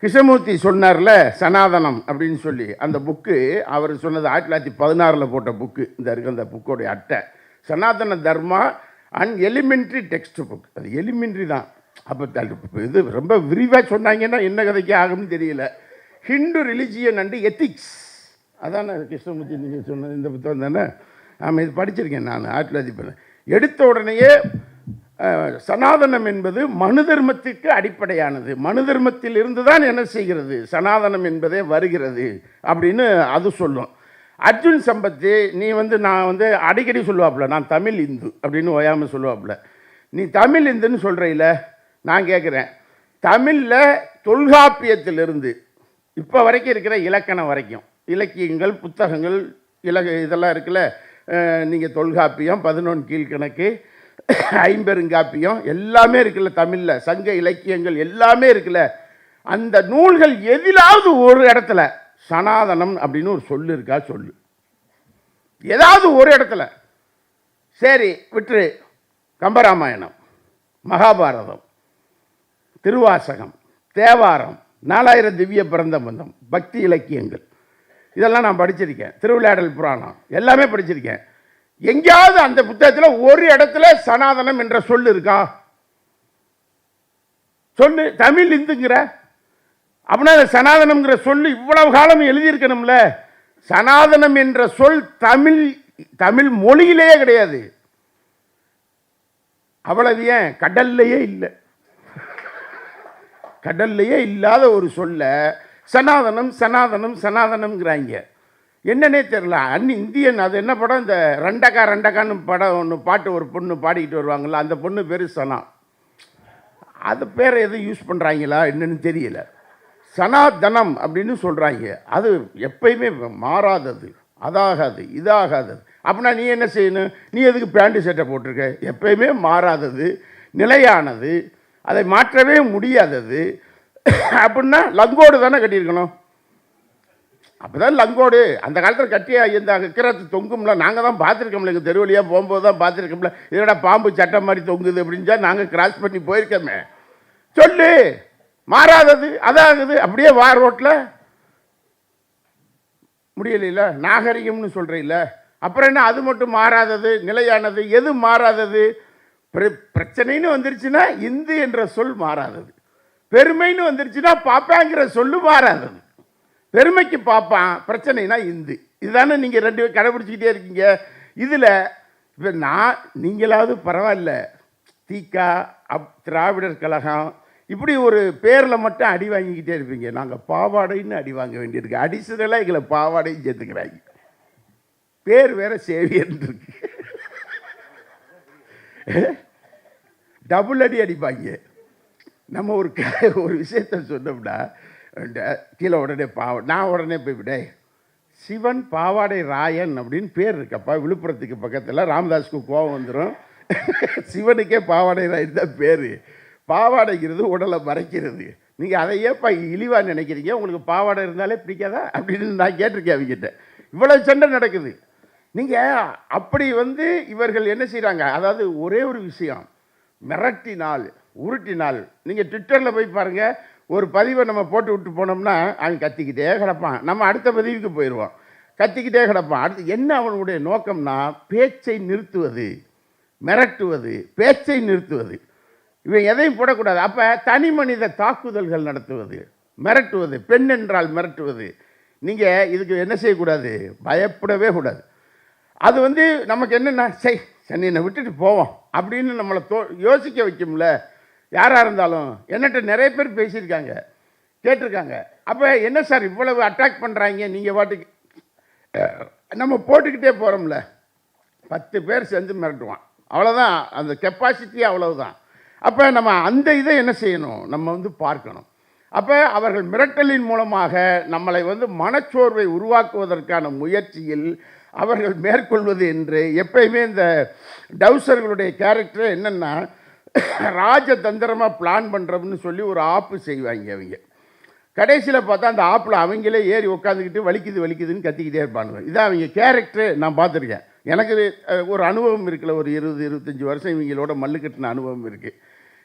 கிருஷ்ணமூர்த்தி சொன்னார்ல சனாதனம் அப்படின்னு சொல்லி, அந்த புக்கு அவர் சொன்னது 1916 போட்ட புக்கு. இந்த இருக்க அந்த புக்கோடைய அட்டை சனாதன தர்மா அண்ட் எலிமெண்ட்ரி டெக்ஸ்ட் புக். அது எலிமெண்ட்ரி தான். அப்போ இது ரொம்ப விரிவாக சொன்னாங்கன்னா என்ன கதைக்கு ஆகும்னு தெரியல. ஹிந்து ரிலிஜியன் அண்டு எத்திக்ஸ், அதானே கிருஷ்ணமூர்த்தி நீங்கள் சொன்னது இந்த புத்தகம் தானே? ஆமாம், இது படிச்சிருக்கேன் நான் 1916. எடுத்த உடனேயே சனாதனம் என்பது மனு தர்மத்திற்கு அடிப்படையானது, மனு தர்மத்தில் இருந்து தான் என்ன செய்கிறது சனாதனம் என்பதே வருகிறது அப்படின்னு அது சொல்லும். அர்ஜுன் சம்பத்து நீ நான் அடிக்கடி சொல்லுவாப்புல, நான் தமிழ் இந்து அப்படின்னு ஓயாமல் சொல்லுவாப்புல. நீ தமிழ் இந்துன்னு சொல்கிறையில, நான் கேட்குறேன், தமிழில் தொல்காப்பியத்திலிருந்து இப்போ வரைக்கும் இருக்கிற இலக்கணம் வரைக்கும், இலக்கியங்கள் புத்தகங்கள் இதெல்லாம் இருக்குல்ல, நீங்கள் தொல்காப்பியம், 11 கீழ்கணக்கு, ஐம்பெருங்காப்பியம் எல்லாமே இருக்குல்ல தமிழில், சங்க இலக்கியங்கள் எல்லாமே இருக்குல்ல, அந்த நூல்கள் எதிலாவது ஒரு இடத்துல சனாதனம் அப்படின்னு ஒரு சொல்லு இருக்கா? சொல்லு, ஏதாவது ஒரு இடத்துல. சரி விட்டுரு, கம்பராமாயணம், மகாபாரதம், திருவாசகம், தேவாரம், 4000 திவ்ய பிரபந்தம், பக்தி இலக்கியங்கள் இதெல்லாம் நான் படிச்சிருக்கேன். திருவிளையாடல் புராணம் எல்லாமே படிச்சிருக்கேன். எங்கேயாவது அந்த புத்தகத்தில் ஒரு இடத்துல சனாதனம் என்ற சொல் இருக்கா? சொல்லு. தமிழ் இந்துங்கிற அப்படின்னா சனாதனம்ங்கிற சொல்லு இவ்வளவு காலம் எழுதியிருக்கணும்ல. சனாதனம் என்ற சொல் தமிழ் மொழியிலேயே கிடையாது. அவ்வளவு ஏன் கடல்லையே இல்லை. கடல்லையே இல்லாத ஒரு சொல்ல சனாதனம் சனாதனம் சனாதனம்ங்கிறாங்க. என்னன்னே தெரில. இந்தியன் அது என்ன படம், இந்த ரெண்டக்கான்னு படம் ஒன்று, பாட்டு ஒரு பொண்ணு பாடிக்கிட்டு வருவாங்கள்ல, அந்த பொண்ணு பேர் சனா. அது பேரை எதுவும் யூஸ் பண்ணுறாங்களா என்னன்னு தெரியல. சனாதனம் அப்படின்னு சொல்கிறாங்க. அது எப்பயுமே மாறாதது, அதாகாது, இதாகாதது. அப்படின்னா நீ என்ன செய்யணும்? நீ எதுக்கு பேண்ட்டு சட்டை போட்டிருக்க? எப்பயுமே மாறாதது, நிலையானது, அதை மாற்றவே முடியாதது. அப்படின்னா லங்கோடு தானே கட்டியிருக்கணும். அப்போ தான் லங்கோடு அந்த காலத்தில் கட்டியா இந்த கிரத்து தொங்கும்ல, நாங்கள் தான் பார்த்துருக்கோம்ல, எங்கள் தெரு வழியாக போகும்போது தான் பார்த்துருக்கோம்ல. இதோட பாம்பு சட்டை மாதிரி தொங்குது அப்படின்னு சொல்லி நாங்கள் கிராஸ் பண்ணி போயிருக்கோமே. சொல்லு, மாறாதது அதாகுது, அப்படியே வா ரோட்டில் முடியல. நாகரிகம்னு சொல்கிறீல்ல, அப்புறம் என்ன அது மட்டும் மாறாதது, நிலையானது? எது மாறாதது? பிரச்சனைன்னு வந்துருச்சுன்னா இந்து என்ற சொல் மாறாதது. பெருமைன்னு வந்துருச்சுன்னா பாப்பாங்கிற சொல்லு மாறாதது. பெருமைக்கு பாப்பான், பிரச்சனைனா இந்து. இதுதானே நீங்கள் ரெண்டு பேரும் கடைபிடிச்சிக்கிட்டே இருக்கீங்க. இதில் இப்போ நீங்களாவது பரவாயில்ல, திகா திராவிடர் கழகம் இப்படி ஒரு பேரில் மட்டும் அடி வாங்கிக்கிட்டே இருப்பீங்க. நாங்கள் பாவாடைன்னு அடி வாங்க வேண்டியிருக்கு. அடிஷனலாக எங்களை பாவாடையும் சேர்த்துக்கிறாங்க. பேர் வேற சேவியர் இருக்கு. டபுள் அடி அடிப்பாங்க. நம்ம ஒரு விஷயத்த சொன்னோம்னா கீழே உடனே நான் உடனே போய் விட சிவன் பாவாடை ராயன் அப்படின்னு பேர் இருக்கப்பா. விழுப்புரத்துக்கு பக்கத்தில் ராமதாஸுக்கு கோபம் வந்துடும். சிவனுக்கே பாவாடை ராயன் தான் பேர். பாவாடைங்கிறது உடலை மறைக்கிறது. நீங்கள் அதையேப்பா இழிவாக நினைக்கிறீங்க. உங்களுக்கு பாவாடை இருந்தாலே பிடிக்காதா அப்படின்னு நான் கேட்டிருக்கேன் அவங்ககிட்ட. இவ்வளோ சண்டை நடக்குது. நீங்கள் அப்படி இவர்கள் என்ன செய்கிறாங்க? அதாவது ஒரே ஒரு விஷயம், மிரட்டினால் உருட்டினால். நீங்கள் ட்விட்டரில் போய் பாருங்கள், ஒரு பதிவை நம்ம போட்டு விட்டு போனோம்னா அவன் கத்திக்கிட்டே கிடப்பான். நம்ம அடுத்த பதிவுக்கு போயிடுவோம், கத்திக்கிட்டே கிடப்பான். அடுத்து என்ன அவனுடைய நோக்கம்னா பேச்சை நிறுத்துவது, மிரட்டுவது, பேச்சை நிறுத்துவது. இவன் எதையும் போடக்கூடாது. அப்போ தனி மனித தாக்குதல்கள் நடத்துவது, மிரட்டுவது, பெண் என்றால் மிரட்டுவது. நீங்கள் இதுக்கு என்ன செய்யக்கூடாது? பயப்படவே கூடாது. அது நமக்கு என்னென்னா, என்னை விட்டுட்டு போவோம் அப்படின்னு நம்மளை யோசிக்க வைக்கும்ல. யாராக இருந்தாலும் என்னட்ட நிறைய பேர் பேசியிருக்காங்க, கேட்டிருக்காங்க. அப்போ என்ன சார் இவ்வளவு அட்டாக் பண்ணுறாங்க, நீங்கள் பாட்டுக்கு நம்ம போட்டுக்கிட்டே போகிறோம்ல. 10 பேர் சேர்ந்து மிரட்டுவான், அவ்வளோதான். அந்த கெப்பாசிட்டி அவ்வளவுதான். அப்போ நம்ம அந்த இதை என்ன செய்யணும்? நம்ம பார்க்கணும். அப்போ அவர்கள் மிரட்டலின் மூலமாக நம்மளை மனச்சோர்வை உருவாக்குவதற்கான முயற்சியில் அவர்கள் மேற்கொள்வது என்று எப்பயுமே இந்த டவுசர்களுடைய கேரக்டர் என்னென்னா, ராஜதந்திரமாக பிளான் பண்ணுறோம்னு சொல்லி ஒரு ஆப்பு செய்வாங்க அவங்க. கடைசியில் பார்த்தா அந்த ஆப்பில் அவங்களே ஏறி உட்காந்துக்கிட்டு வலிக்குதுன்னு கத்திக்கிட்டே இருப்பானுங்க. இதான் அவங்க கேரக்டரு. நான் பார்த்துருக்கேன். எனக்கு ஒரு அனுபவம் இருக்குல்ல, ஒரு 20-25 வருஷம் இவங்களோட மல்லு கட்டின அனுபவம் இருக்குது.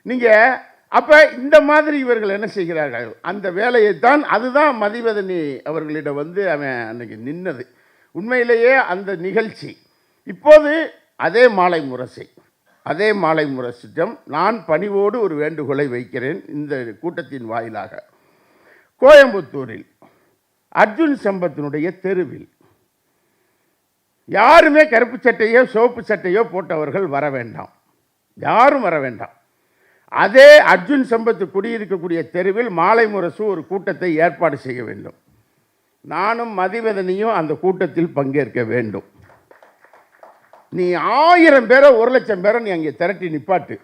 நீங்கள் அப்போ இந்த மாதிரி இவர்கள் என்ன செய்கிறார்கள்? அந்த வேலையைத்தான், அதுதான் மதிவதனி அவர்களிடம் அவன் அன்றைக்கி நின்னது. உண்மையிலேயே அந்த நிகழ்ச்சி இப்போது அதே மாலை முரசிடம் நான் பணிவோடு ஒரு வேண்டுகோளை வைக்கிறேன். இந்த கூட்டத்தின் வாயிலாக கோயம்புத்தூரில் அர்ஜுன் சம்பத்தினுடைய தெருவில் யாருமே கருப்பு சட்டையோ சிவப்பு சட்டையோ போட்டவர்கள் வர வேண்டாம், யாரும் வர வேண்டாம். அதே அர்ஜுன் சம்பத்து குடியிருக்கக்கூடிய தெருவில் மாலை முரசு ஒரு கூட்டத்தை ஏற்பாடு செய்ய வேண்டும். நானும் மதிவதனியும் அந்த கூட்டத்தில் பங்கேற்க வேண்டும். நீ 1000 பேரை 1,00,000 பேரை நீ அங்கே திரட்டி நிப்பாட்டு,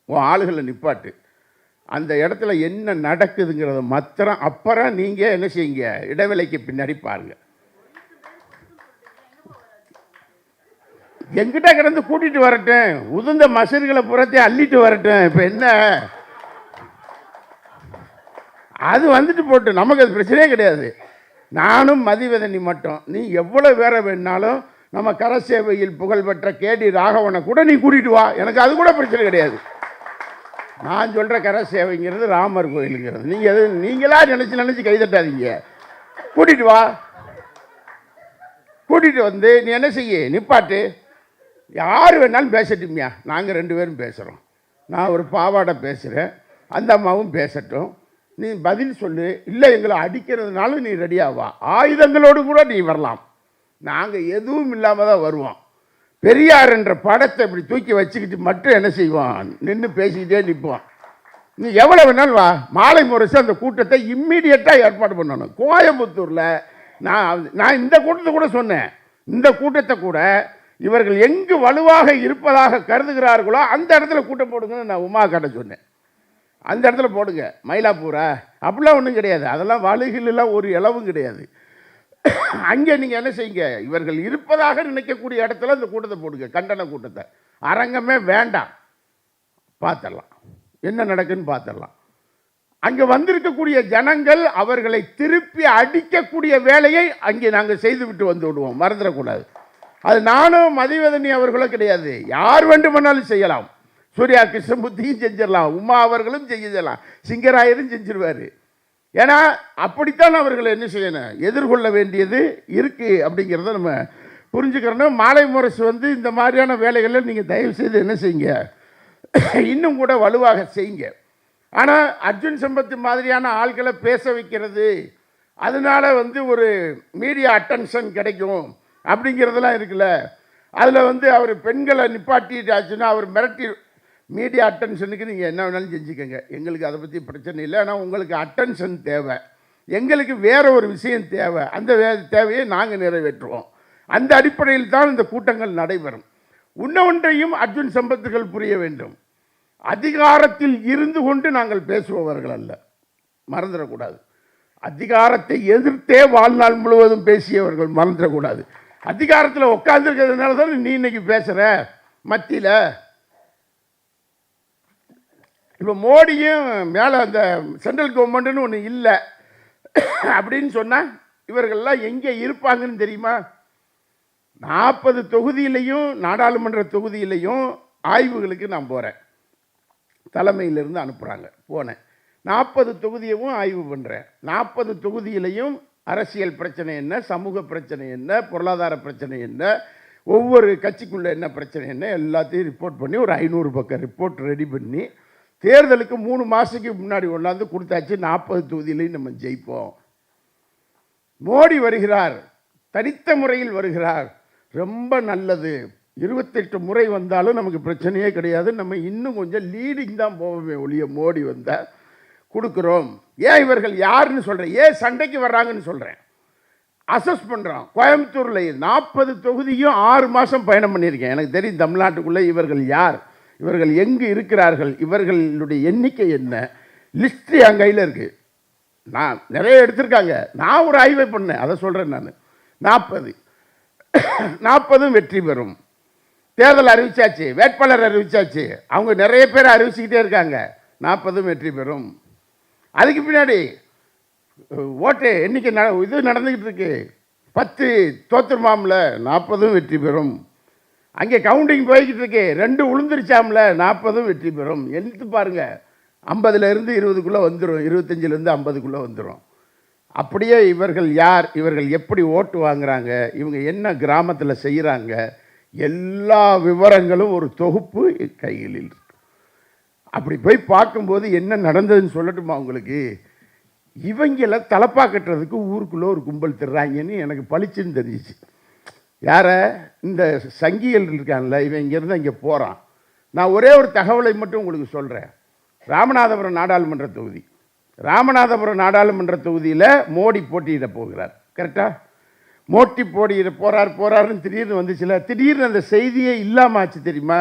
உன் ஆளுகளை நிப்பாட்டு. அந்த இடத்துல என்ன நடக்குதுங்கிறத மாத்திரம் அப்புறம் நீங்கள் என்ன செய்யுங்க, இடைவேளைக்கு பின்னாடி பாருங்கள். எங்கிட்ட கிடந்து கூட்டிகிட்டு வரட்டும், உதிர்ந்த மசர்களை புறத்தை அள்ளிட்டு வரட்டும். இப்போ என்ன, அது போட்டு நமக்கு அது பிரச்சனையே கிடையாது. நானும் மதிவதனி மட்டும். நீ எவ்வளோ பேரை வேணாலும், நம்ம கரசேவையில் புகழ்பெற்ற கேடி ராகவனை கூட நீ கூட்டிகிட்டு வா, எனக்கு அது கூட பிரச்சனை கிடையாது. நான் சொல்கிற கரசேவைங்கிறது ராமர் கோயிலுங்கிறது. நீங்களா நினச்சி கைதட்டாதீங்க. கூட்டிகிட்டு வா, கூட்டிகிட்டு நீ என்ன செய்ய, நிப்பாட்டு. யார் வேணாலும் பேசட்டும்யா, நாங்கள் 2 பேரும் பேசுகிறோம். நான் ஒரு பாவாடை பேசுகிறேன், அந்த அம்மாவும் பேசட்டும். நீ பதில் சொல்லு. இல்லை எங்களை அடிக்கிறதுனாலும் நீ ரெடியாவா, ஆயுதங்களோடு கூட நீ வரலாம். நாங்கள் எதுவும் இல்லாமல் தான் வருவோம். பெரியார் என்ற படத்தை இப்படி தூக்கி வச்சுக்கிட்டு மட்டும் என்ன செய்வோம், நின்று பேசிக்கிட்டே நிற்போம். நீ எவ்வளோ வேணாலும் வா, மாலை முரசு அந்த கூட்டத்தை இம்மீடியட்டாக ஏற்பாடு பண்ணணும். கோயம்புத்தூரில் நான் இந்த கூட்டத்தை கூட சொன்னேன். இந்த கூட்டத்தை கூட இவர்கள் எங்கு வலுவாக இருப்பதாக கருதுகிறார்களோ அந்த இடத்துல கூட்டம் போடுங்கன்னு நான் உமா காட்ட சொன்னேன். அந்த இடத்துல போடுங்க. மயிலாப்பூரா அப்படிலாம் ஒன்றும் கிடையாது. அதெல்லாம் வலுகளெல்லாம் ஒரு இளவும் கிடையாது. அங்கே நீங்கள் என்ன செய்யுங்க, இவர்கள் இருப்பதாக நினைக்கக்கூடிய இடத்துல இந்த கூட்டத்தை போடுங்க, கண்டன கூட்டத்தை. அரங்கமே வேண்டாம், பார்த்துடலாம் என்ன நடக்குன்னு பார்த்துடலாம். அங்கே வந்திருக்கக்கூடிய ஜனங்கள் அவர்களை திருப்பி அடிக்கக்கூடிய வேலையை அங்கே நாங்கள் செய்துவிட்டு வந்து விடுவோம், மறந்துடக்கூடாது. அது நானும் மதிவதனி அவர்களும் கிடையாது, யார் வேண்டுமானாலும் செய்யலாம். சூர்யா கிருஷ்ணமூர்த்தியும் செஞ்சிடலாம், உமா அவர்களும் செய்யலாம், சிங்கராயரும் செஞ்சிருவார். ஏன்னா அப்படித்தான் அவர்களை என்ன செய்யணும், எதிர்கொள்ள வேண்டியது இருக்குது அப்படிங்கிறத நம்ம புரிஞ்சுக்கிறோம். மாலை முரசு வந்து இந்த மாதிரியான வேலைகளில் நீங்கள் தயவு செய்து என்ன செய்யுங்க, இன்னும் கூட வலுவாக செய்யுங்க. ஆனால் அர்ஜுன் சம்பத் மாதிரியான ஆட்களை பேச வைக்கிறது, அதனால வந்து ஒரு மீடியா அட்டென்ஷன் கிடைக்கும் அப்படிங்கிறதெல்லாம் இருக்குல்ல. அதில் வந்து அவர் பெண்களை நிப்பாட்டிட்டாச்சுன்னா அவர் மிரட்டி, மீடியா அட்டென்ஷனுக்கு நீங்கள் என்ன வேணாலும் செஞ்சுக்கோங்க, எங்களுக்கு அதை பற்றி பிரச்சனை இல்லை. ஆனால் உங்களுக்கு அட்டென்ஷன் தேவை, எங்களுக்கு வேறு ஒரு விஷயம் தேவை, அந்த தேவையை நாங்கள் நிறைவேற்றுவோம். அந்த அடிப்படையில் தான் இந்த கூட்டங்கள் நடைபெறும். இன்னொன்றையும் அர்ஜுன் சம்பத்துகள் புரிய வேண்டும், அதிகாரத்தில் இருந்து கொண்டு நாங்கள் பேசுபவர்கள் அல்ல, மறந்துடக்கூடாது. அதிகாரத்தை எதிர்த்தே வாழ்நாள் முழுவதும் பேசியவர்கள், மறந்துடக்கூடாது. அதிகாரத்தில் உட்காந்துருக்கிறதுனால தான் நீ இன்னைக்கு பேசுகிற மத்தியில். இப்போ மோடியும் மேலே அந்த சென்ட்ரல் கவர்மெண்ட்டுன்னு ஒன்று இல்லை அப்படின்னு சொன்னால் இவர்கள்லாம் எங்கே இருப்பாங்கன்னு தெரியுமா? 40 தொகுதியிலையும் நாடாளுமன்ற தொகுதியிலையும் ஆய்வுகளுக்கு நான் போகிறேன், தலைமையிலிருந்து அனுப்புகிறாங்க. போனேன், 40 தொகுதியவும் ஆய்வு பண்ணுறேன். 40 தொகுதியிலையும் அரசியல் பிரச்சனை என்ன, சமூக பிரச்சனை என்ன, பொருளாதார பிரச்சனை என்ன, ஒவ்வொரு கட்சிக்குள்ளே என்ன பிரச்சனை என்ன, எல்லாத்தையும் ரிப்போர்ட் பண்ணி ஒரு 500 பக்கம் ரிப்போர்ட் ரெடி பண்ணி தேர்தலுக்கு 3 மாதத்துக்கு முன்னாடி கொண்டாந்து கொடுத்தாச்சு. 40 தொகுதியிலையும் நம்ம ஜெயிப்போம். மோடி வருகிறார், தனித்த முறையில் வருகிறார், ரொம்ப நல்லது. 28 முறை வந்தாலும் நமக்கு பிரச்சனையே கிடையாது, நம்ம இன்னும் கொஞ்சம் லீடிங் தான் போவோமே ஒழிய மோடி வந்தால் கொடுக்குறோம். ஏன் இவர்கள் யாருன்னு சொல்கிறேன், ஏன் சண்டைக்கு வர்றாங்கன்னு சொல்கிறேன், அசஸ் பண்ணுறோம். கோயம்புத்தூரில் 40 தொகுதியும் 6 மாதம் பயணம் பண்ணியிருக்கேன். எனக்கு தெரியும் தமிழ்நாட்டுக்குள்ளே இவர்கள் யார், இவர்கள் எங்கு இருக்கிறார்கள், இவர்களுடைய எண்ணிக்கை என்ன, லிஸ்ட்டு என் கையில் இருக்குது. நான் நிறைய எடுத்திருக்காங்க, நான் ஒரு ஆய்வை பண்ணேன், அதை சொல்கிறேன். நான் 40 வெற்றி பெறும். தேர்தல் அறிவிச்சாச்சு, வேட்பாளர் அறிவிச்சாச்சு, அவங்க நிறைய பேர் அறிவிச்சுக்கிட்டே இருக்காங்க. 40 வெற்றி பெறும். அதுக்கு பின்னாடி ஓட்டு எண்ணிக்கை இது நடந்துக்கிட்டு இருக்கு. 10 தோத்துருமாம்ல, 40 வெற்றி பெறும். அங்கே கவுண்டிங் போய்கிட்டு இருக்கு, 2 உளுந்துருச்சாம்ல, 40 வெற்றி பெறும். எழுத்து பாருங்க, 50லேருந்து 20க்குள்ளே வந்துடும், 25லேருந்து 50க்குள்ளே வந்துடும். அப்படியே இவர்கள் யார், இவர்கள் எப்படி ஓட்டு வாங்குறாங்க, இவங்க என்ன கிராமத்தில் செய்கிறாங்க, எல்லா விவரங்களும் ஒரு தொகுப்பு கைகளில் இருக்கு. அப்படி போய் பார்க்கும்போது என்ன நடந்ததுன்னு சொல்லட்டுமா உங்களுக்கு? இவங்களை தலப்பா கட்டுறதுக்கு ஊருக்குள்ளே ஒரு கும்பல் திடுறாங்கன்னு எனக்கு பளிச்சுன்னு தெரிஞ்சிச்சு. யாரை? இந்த சங்கிகள் இருக்கான்ல, இவன் இங்கேருந்து இங்கே போகிறான். நான் ஒரே ஒரு தகவலை மட்டும் உங்களுக்கு சொல்கிறேன். ராமநாதபுரம் நாடாளுமன்ற தொகுதி, ராமநாதபுரம் நாடாளுமன்ற தொகுதியில் மோடி போட்டியிட போகிறார். கரெக்டாக மோடி போட்டியிட போகிறாருன்னு திடீர்னு வந்துச்சுல, திடீர்னு அந்த செய்தியே இல்லாமல் ஆச்சு தெரியுமா?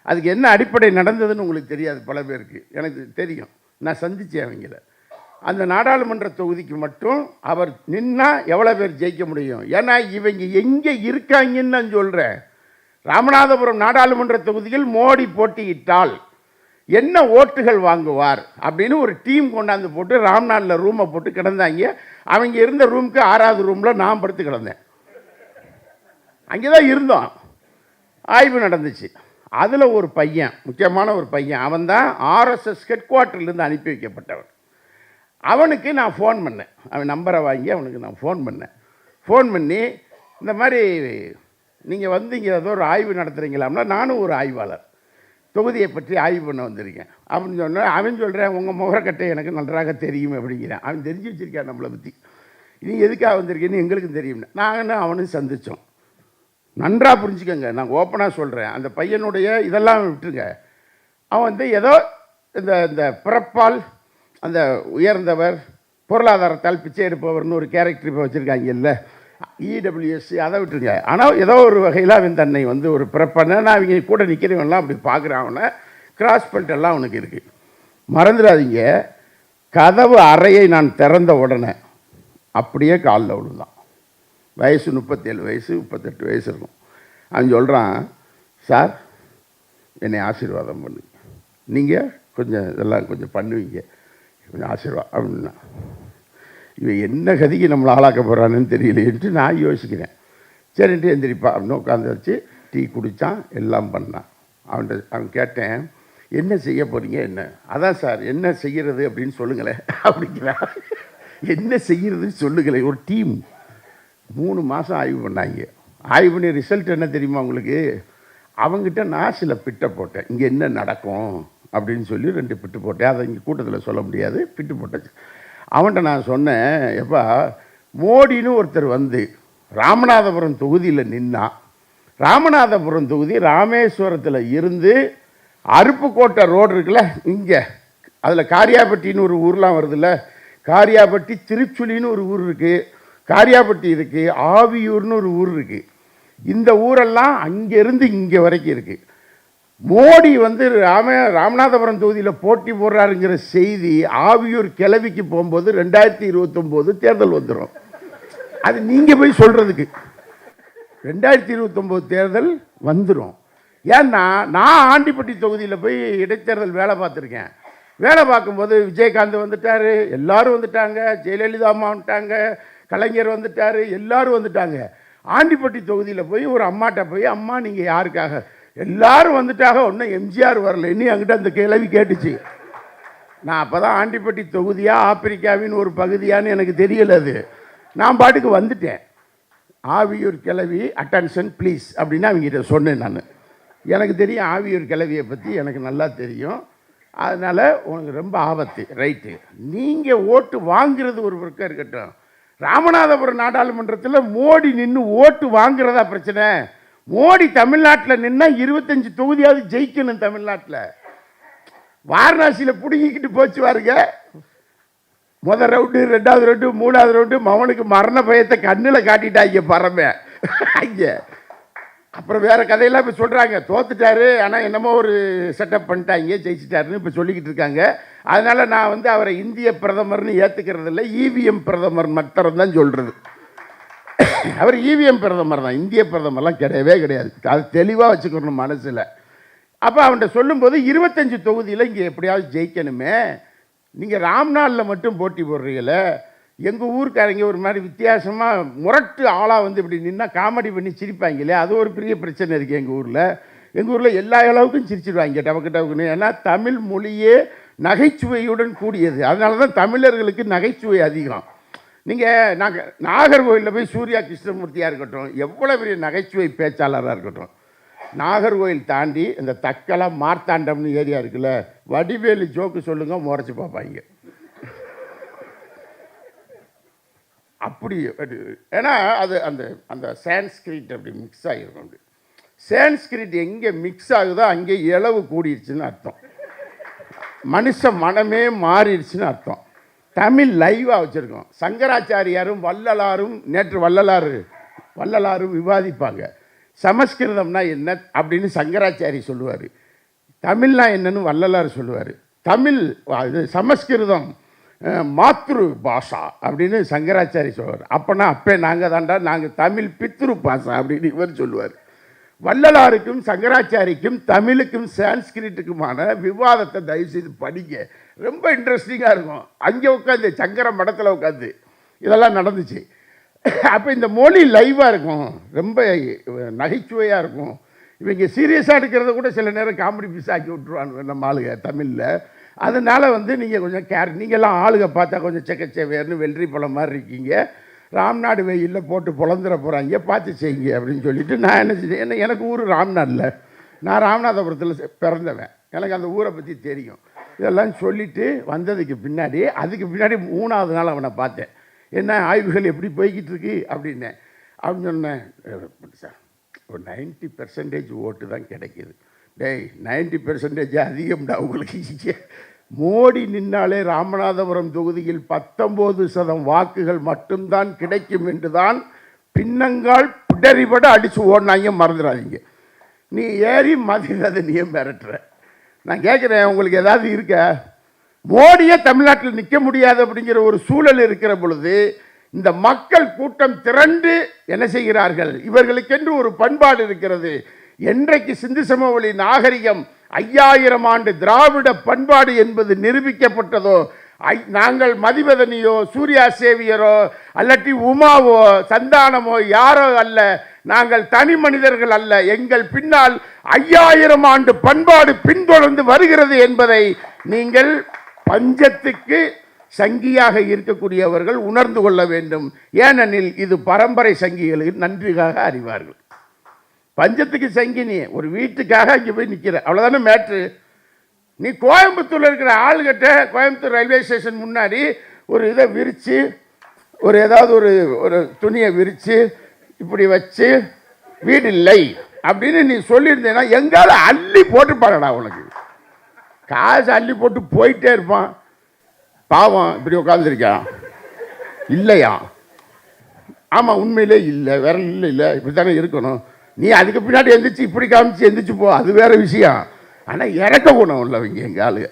அதுக்கு என்ன அடிப்படை நடந்ததுன்னு உங்களுக்கு தெரியாது, பல பேருக்கு. எனக்கு தெரியும், நான் சந்தித்தேன் அவங்கள. அந்த நாடாளுமன்ற தொகுதிக்கு மட்டும் அவர் நின்னா எவ்வளோ பேர் ஜெயிக்க முடியும்? ஏன்னா இவங்க எங்கே இருக்காங்கன்னு நான் சொல்கிறேன். ராமநாதபுரம் நாடாளுமன்ற தொகுதியில் மோடி போட்டியிட்டால் என்ன ஓட்டுகள் வாங்குவார் அப்படின்னு ஒரு டீம் கொண்டாந்து போட்டு ராம்நாட்டில் ரூமை போட்டு கிடந்தாங்க. அவங்க இருந்த ரூமுக்கு 6வது ரூமில் நான் படுத்து கிடந்தேன். அங்கே தான் இருந்தோம், ஆய்வு நடந்துச்சு. அதில் ஒரு பையன், முக்கியமான ஒரு பையன், அவன் தான் ஆர்எஸ்எஸ் ஹெட் குவார்ட்டர்லேருந்து அனுப்பி வைக்கப்பட்டவன். அவனுக்கு நான் ஃபோன் பண்ணேன், அவன் நம்பரை வாங்கி அவனுக்கு நான் ஃபோன் பண்ணேன். ஃபோன் பண்ணி இந்த மாதிரி நீங்கள் வந்து இங்கே ஏதோ ஒரு ஆய்வு நடத்துகிறீங்களாம்னா, நானும் ஒரு ஆய்வாளர், தொகுதியை பற்றி ஆய்வு பண்ண வந்திருக்கேன் அப்படின்னு சொன்னேன். அவன் சொல்கிறேன், உங்கள் முகரக்கட்டை எனக்கு நன்றாக தெரியும் அப்படிங்கிறேன். அவன் தெரிஞ்சு வச்சுருக்கான் நம்மளை பற்றி. நீ எதுக்காக வந்திருக்கேன்னு எங்களுக்கும் தெரியும்னு. நாங்கள் அவனும் சந்தித்தோம். நன்றாக புரிஞ்சுக்கோங்க, நான் ஓப்பனாக சொல்கிறேன். அந்த பையனுடைய இதெல்லாம் விட்டுருங்க. அவன் வந்து ஏதோ இந்த இந்த பிறப்பால் அந்த உயர்ந்தவர், பொருளாதாரத்தால் பிச்சை எடுப்பவர்னு ஒரு கேரக்டர் இப்போ வச்சுருக்காங்க இல்லை, இடபிள்யூஎஸ் அதை விட்டுருங்க. ஆனால் ஏதோ ஒரு வகையில் அவன் தன்னை வந்து ஒரு பிறப்பான நான் அவங்க கூட நிற்கிறவன்லாம் அப்படி பார்க்குறான், அவனை கிராஸ் பண்ணிட்டு எல்லாம் அவனுக்கு இருக்குது. மறந்துடாதீங்க, கதவு அறையை நான் திறந்த உடனே அப்படியே காலில் விழுந்தான். வயசு 37 வயசு 38 வயசு இருக்கும். அவன் சொல்கிறான், சார் என்னை ஆசீர்வாதம் பண்ணுங்க, நீங்கள் கொஞ்சம் இதெல்லாம் கொஞ்சம் பண்ணுவீங்க, கொஞ்சம் ஆசீர்வாதம் அப்படின்னா. இவன் என்ன கதிக்கு நம்மளை ஆளாக்க போகிறான்னு தெரியலையேன்ட்டு நான் யோசிக்கிறேன். சரின்ட்டு எந்திரிப்பா அப்படின்னு உட்காந்து வச்சு டீ குடித்தான், எல்லாம் பண்ணான். அவன் கேட்டேன், என்ன செய்ய போகிறீங்க என்ன? அதான் சார் என்ன செய்கிறது அப்படின்னு சொல்லுங்களேன் அப்படிங்கிறான். என்ன செய்கிறதுன்னு சொல்லுங்களேன். ஒரு டீம் 3 மாதம் ஆய்வு பண்ணாங்க. ஆய்வு பண்ணி ரிசல்ட் என்ன தெரியுமா உங்களுக்கு? அவங்ககிட்ட நான் சில பிட்டை போட்டேன், இங்கே என்ன நடக்கும் அப்படின்னு சொல்லி 2 பிட்டு போட்டேன். அதை இங்கே கூட்டத்தில் சொல்ல முடியாது, பிட்டு போட்டாச்சு. அவன்கிட்ட நான் சொன்னேன், எப்பா மோடின்னு ஒருத்தர் வந்து ராமநாதபுரம் தொகுதியில் நின்னா, ராமநாதபுரம் தொகுதி ராமேஸ்வரத்தில் இருந்து அருப்புக்கோட்டை ரோடு இருக்குல்ல இங்கே, அதில் காரியாபட்டின்னு ஒரு ஊர்லாம் வருதுல்ல, காரியாபட்டி திருச்சுழின்னு ஒரு ஊர் இருக்குது, காரியாபட்டி இருக்குது, ஆவியூர்னு ஒரு ஊர் இருக்குது. இந்த ஊரெல்லாம் அங்கேருந்து இங்கே வரைக்கும் இருக்குது. மோடி வந்து ராமநாதபுரம் தொகுதியில் போட்டி போடுறாருங்கிற செய்தி ஆவியூர் கிளவிக்கு போகும்போது 2029 தேர்தல் வந்துடும். அது நீங்கள் போய் சொல்கிறதுக்கு 2029 தேர்தல் வந்துடும். ஏன்னா நான் ஆண்டிப்பட்டி தொகுதியில் போய் இடைத்தேர்தல் வேலை பார்த்துருக்கேன். வேலை பார்க்கும்போது விஜயகாந்த் வந்துட்டார், எல்லாரும் வந்துட்டாங்க, ஜெயலலிதா அம்மா வந்துட்டாங்க, கலைஞர் வந்துட்டார், எல்லாரும் வந்துட்டாங்க. ஆண்டிப்பட்டி தொகுதியில் போய் ஒரு அம்மாட்ட போய், அம்மா நீங்கள் யாருக்காக? எல்லாரும் வந்துட்டாங்க, ஒன்றும் எம்ஜிஆர் வரல. இன்னும் என்கிட்ட அந்த கேள்வி கேட்டுச்சு. நான் அப்போ தான் ஆண்டிப்பட்டி தொகுதியா ஆப்பிரிக்காவின் ஒரு பகுதியான்னு எனக்கு தெரியல. அது நான் பாட்டுக்கு வந்துட்டேன். ஆவியூர் கிளவி அட்டென்ஷன் ப்ளீஸ் அப்படின்னு அவங்ககிட்ட சொன்னேன். நான் எனக்கு தெரியும் ஆவியூர் கிளவியை பற்றி எனக்கு நல்லா தெரியும், அதனால் உனக்கு ரொம்ப ஆபத்து. ரைட்டு, நீங்கள் ஓட்டு வாங்கிறது ஒரு பக்கம் இருக்கட்டும், ராமநாதபுரம் நாடாளுமன்றத்தில் மோடி நின்று ஓட்டு வாங்குறதா பிரச்சனை? மோடி தமிழ்நாட்டில் நின்னா 25 தொகுதியாவது ஜெயிக்கணும். தமிழ்நாட்டில் வாரணாசியில் பிடுங்கிக்கிட்டு போச்சு பாருங்க. முதல் ரவுண்டு, 2வது ரவுண்டு, 3வது ரவுண்டு, மவனுக்கு மரண பயத்தை கண்ணில் காட்டிட்டாங்க பரமே அங்கே. அப்புறம் வேறு கதையெல்லாம் இப்போ சொல்கிறாங்க, தோத்துட்டாரு ஆனால் என்னமோ ஒரு செட்டப் பண்ணிட்டாங்க, ஜெயிச்சிட்டாருன்னு இப்போ சொல்லிக்கிட்டு இருக்காங்க. அதனால் நான் வந்து அவரை இந்திய பிரதமர்னு ஏற்றுக்கிறது இல்லை, இவிஎம் பிரதமர் மாத்திரம் தான் சொல்கிறது. அவர் இவிஎம் பிரதமர் தான், இந்திய பிரதமர்லாம் கிடையவே கிடையாது. அது தெளிவாக வச்சுக்கணும் மனசில். அப்போ அவன்கிட்ட சொல்லும்போது 25 தொகுதியில் இங்கே எப்படியாவது ஜெயிக்கணுமே, நீங்கள் ராம்நாளில் மட்டும் போட்டி போடுறீங்கள, எங்கள் ஊருக்காரங்க ஒரு மாதிரி வித்தியாசமாக முரட்டு ஆளாக வந்து இப்படி நின்னா காமெடி பண்ணி சிரிப்பாங்களே, அது ஒரு பெரிய பிரச்சனை இருக்குது எங்கள் ஊரில். எங்கள் ஊரில் எல்லா அளவுக்கும் சிரிச்சிடுவாங்க டபக்கு டபக்குன்னு. ஏன்னா தமிழ் மொழியே நகைச்சுவையுடன் கூடியது, அதனால தான் தமிழர்களுக்கு நகைச்சுவை அதிகம். நீங்கள் நாகர்கோவிலில் போய் சூர்யா கிருஷ்ணமூர்த்தியாக இருக்கட்டும், எவ்வளோ பெரிய நகைச்சுவை பேச்சாளராக இருக்கட்டும், நாகர்கோவில் தாண்டி இந்த தக்கலம் மார்த்தாண்டம்னு ஏரியா இருக்குல்ல, வடிவேலு ஜோக்கு சொல்லுங்க முறைச்சி பார்ப்பாங்க. அப்படி ஏன்னா அது அந்த அந்த சான்ஸ்கிரிட் அப்படி மிக்ஸ் ஆகிருக்கும். அப்படி சான்ஸ்கிரிட் எங்கே மிக்ஸ் ஆகுதோ அங்கே இளவு கூடிடுச்சுன்னு அர்த்தம், மனுஷ மனமே மாறிடுச்சுன்னு அர்த்தம். தமிழ் லைவாக வச்சுருக்கோம். சங்கராச்சாரியாரும் வள்ளலாரும் நேற்று வள்ளலாரும் விவாதிப்பாங்க. சமஸ்கிருதம்னா என்ன அப்படின்னு சங்கராச்சாரி சொல்லுவார், தமிழ்னா என்னன்னு வள்ளலார் சொல்லுவார். தமிழ் இது சமஸ்கிருதம் மாத்ரு பாஷா அப்படின்னு சங்கராச்சாரி சொல்லுவார். அப்போனா அப்போ நாங்கள் தாண்டா, நாங்கள் தமிழ் பித்ரு பாஷா அப்படின்னு இவர் சொல்லுவார். வள்ளலாருக்கும் சங்கராச்சாரிக்கும் தமிழுக்கும் சான்ஸ்கிரிட்டுக்குமான விவாதத்தை தயவுசெய்து படிங்க, ரொம்ப இன்ட்ரெஸ்டிங்காக இருக்கும். அங்கே உட்காந்து சங்கர மடத்தில் உட்காந்து இதெல்லாம் நடந்துச்சு. அப்போ இந்த மொழி லைவாக இருக்கும், ரொம்ப நகைச்சுவையாக இருக்கும். இவங்க சீரியஸாக எடுக்கிறத கூட சில நேரம் காமெடி பீஸ் ஆக்கி விட்ருவாங்க நம்ம ஆளுங்க தமிழில். அதனால் வந்து நீங்கள் கொஞ்சம் நீங்கள்லாம் ஆளுங்க பார்த்தா கொஞ்சம் செக்கச்சேவேர்னு வெள்ளரி பழம் மாதிரி இருக்கீங்க, ராம்நாடு வெயிலில் போட்டு பொழந்துட போகிறாங்க, பார்த்து செய்யுங்க அப்படின்னு சொல்லிவிட்டு நான் என்ன செஞ்சேன், எனக்கு ஊர் ராம்நாடில், நான் ராமநாதபுரத்தில் பிறந்தவன், எனக்கு அந்த ஊரை பற்றி தெரியும். இதெல்லாம் சொல்லிவிட்டு வந்ததுக்கு பின்னாடி, அதுக்கு பின்னாடி 3வது நாள் அவனை பார்த்தேன். என்ன ஆய்வுகள் எப்படி போய்கிட்டு இருக்கு அப்படின்னு சொன்னேன். சார் ஒரு 90% ஓட்டு தான் கிடைக்கிது, டேய் 90% அதிகம்டா உங்களுக்கு. மோடி நின்னாலே ராமநாதபுரம் தொகுதியில் 19% வாக்குகள் மட்டும்தான் கிடைக்கும் என்றுதான் பின்னங்கால் பிடரிபட அடித்து ஓடினாங்க, மறந்துடாதீங்க. நீ ஏறி மதிரதனியை மிரட்டுற. நான் கேட்குறேன், உங்களுக்கு ஏதாவது இருக்க? மோடியே தமிழ்நாட்டில் நிற்க முடியாது அப்படிங்கிற ஒரு சூழல் இருக்கிற பொழுது இந்த மக்கள் கூட்டம் திரண்டு என்ன செய்கிறார்கள்? இவர்களுக்கென்று ஒரு பண்பாடு இருக்கிறது. என்றைக்கு சிந்து சமவெளி நாகரிகம் 5000 ஆண்டு திராவிட பண்பாடு என்பது நிரூபிக்கப்பட்டதோ, நாங்கள் மதிவதனியோ சூர்யா சேவியரோ அல்லட்டி உமாவோ சந்தானமோ யாரோ அல்ல, நாங்கள் தனி மனிதர்கள் அல்ல. எங்கள் பின்னால் 5000 ஆண்டு பண்பாடு பின்தொடர்ந்து வருகிறது என்பதை நீங்கள் பஞ்சத்துக்கு சங்கியாக இருக்கக்கூடியவர்கள் உணர்ந்து கொள்ள வேண்டும். ஏனெனில் இது பரம்பரை சங்கிகளுக்கு நன்றியாக அறிவார்கள். பஞ்சத்துக்கு சங்கி நீ ஒரு வீட்டுக்காக அங்கே போய் நிற்கிற, அவ்வளோதானே மேட்ரு. நீ கோயம்புத்தூரில் இருக்கிற ஆளுகிட்ட கோயம்புத்தூர் ரயில்வே ஸ்டேஷன் முன்னாடி ஒரு இதை விரித்து ஒரு ஏதாவது ஒரு துணியை விரித்து இப்படி வச்சு வீடு இல்லை அப்படின்னு நீ சொல்லியிருந்தேன்னா எங்கால அள்ளி போட்டுப்பாடா. உனக்கு காசு அள்ளி போட்டு போயிட்டே இருப்பான். பாவம் இப்படி உட்காந்துருக்கான் இல்லையா? ஆமாம், உண்மையிலே இல்லை, வேற இல்லை, இப்படி தானே இருக்கணும். நீ அதுக்கு பின்னாடி எந்திரிச்சு இப்படி காமிச்சு எந்திரிச்சு போ, அது வேற விஷயம். ஆனால் இறக்க குணம் உள்ளவங்க எங்கள் ஆளு.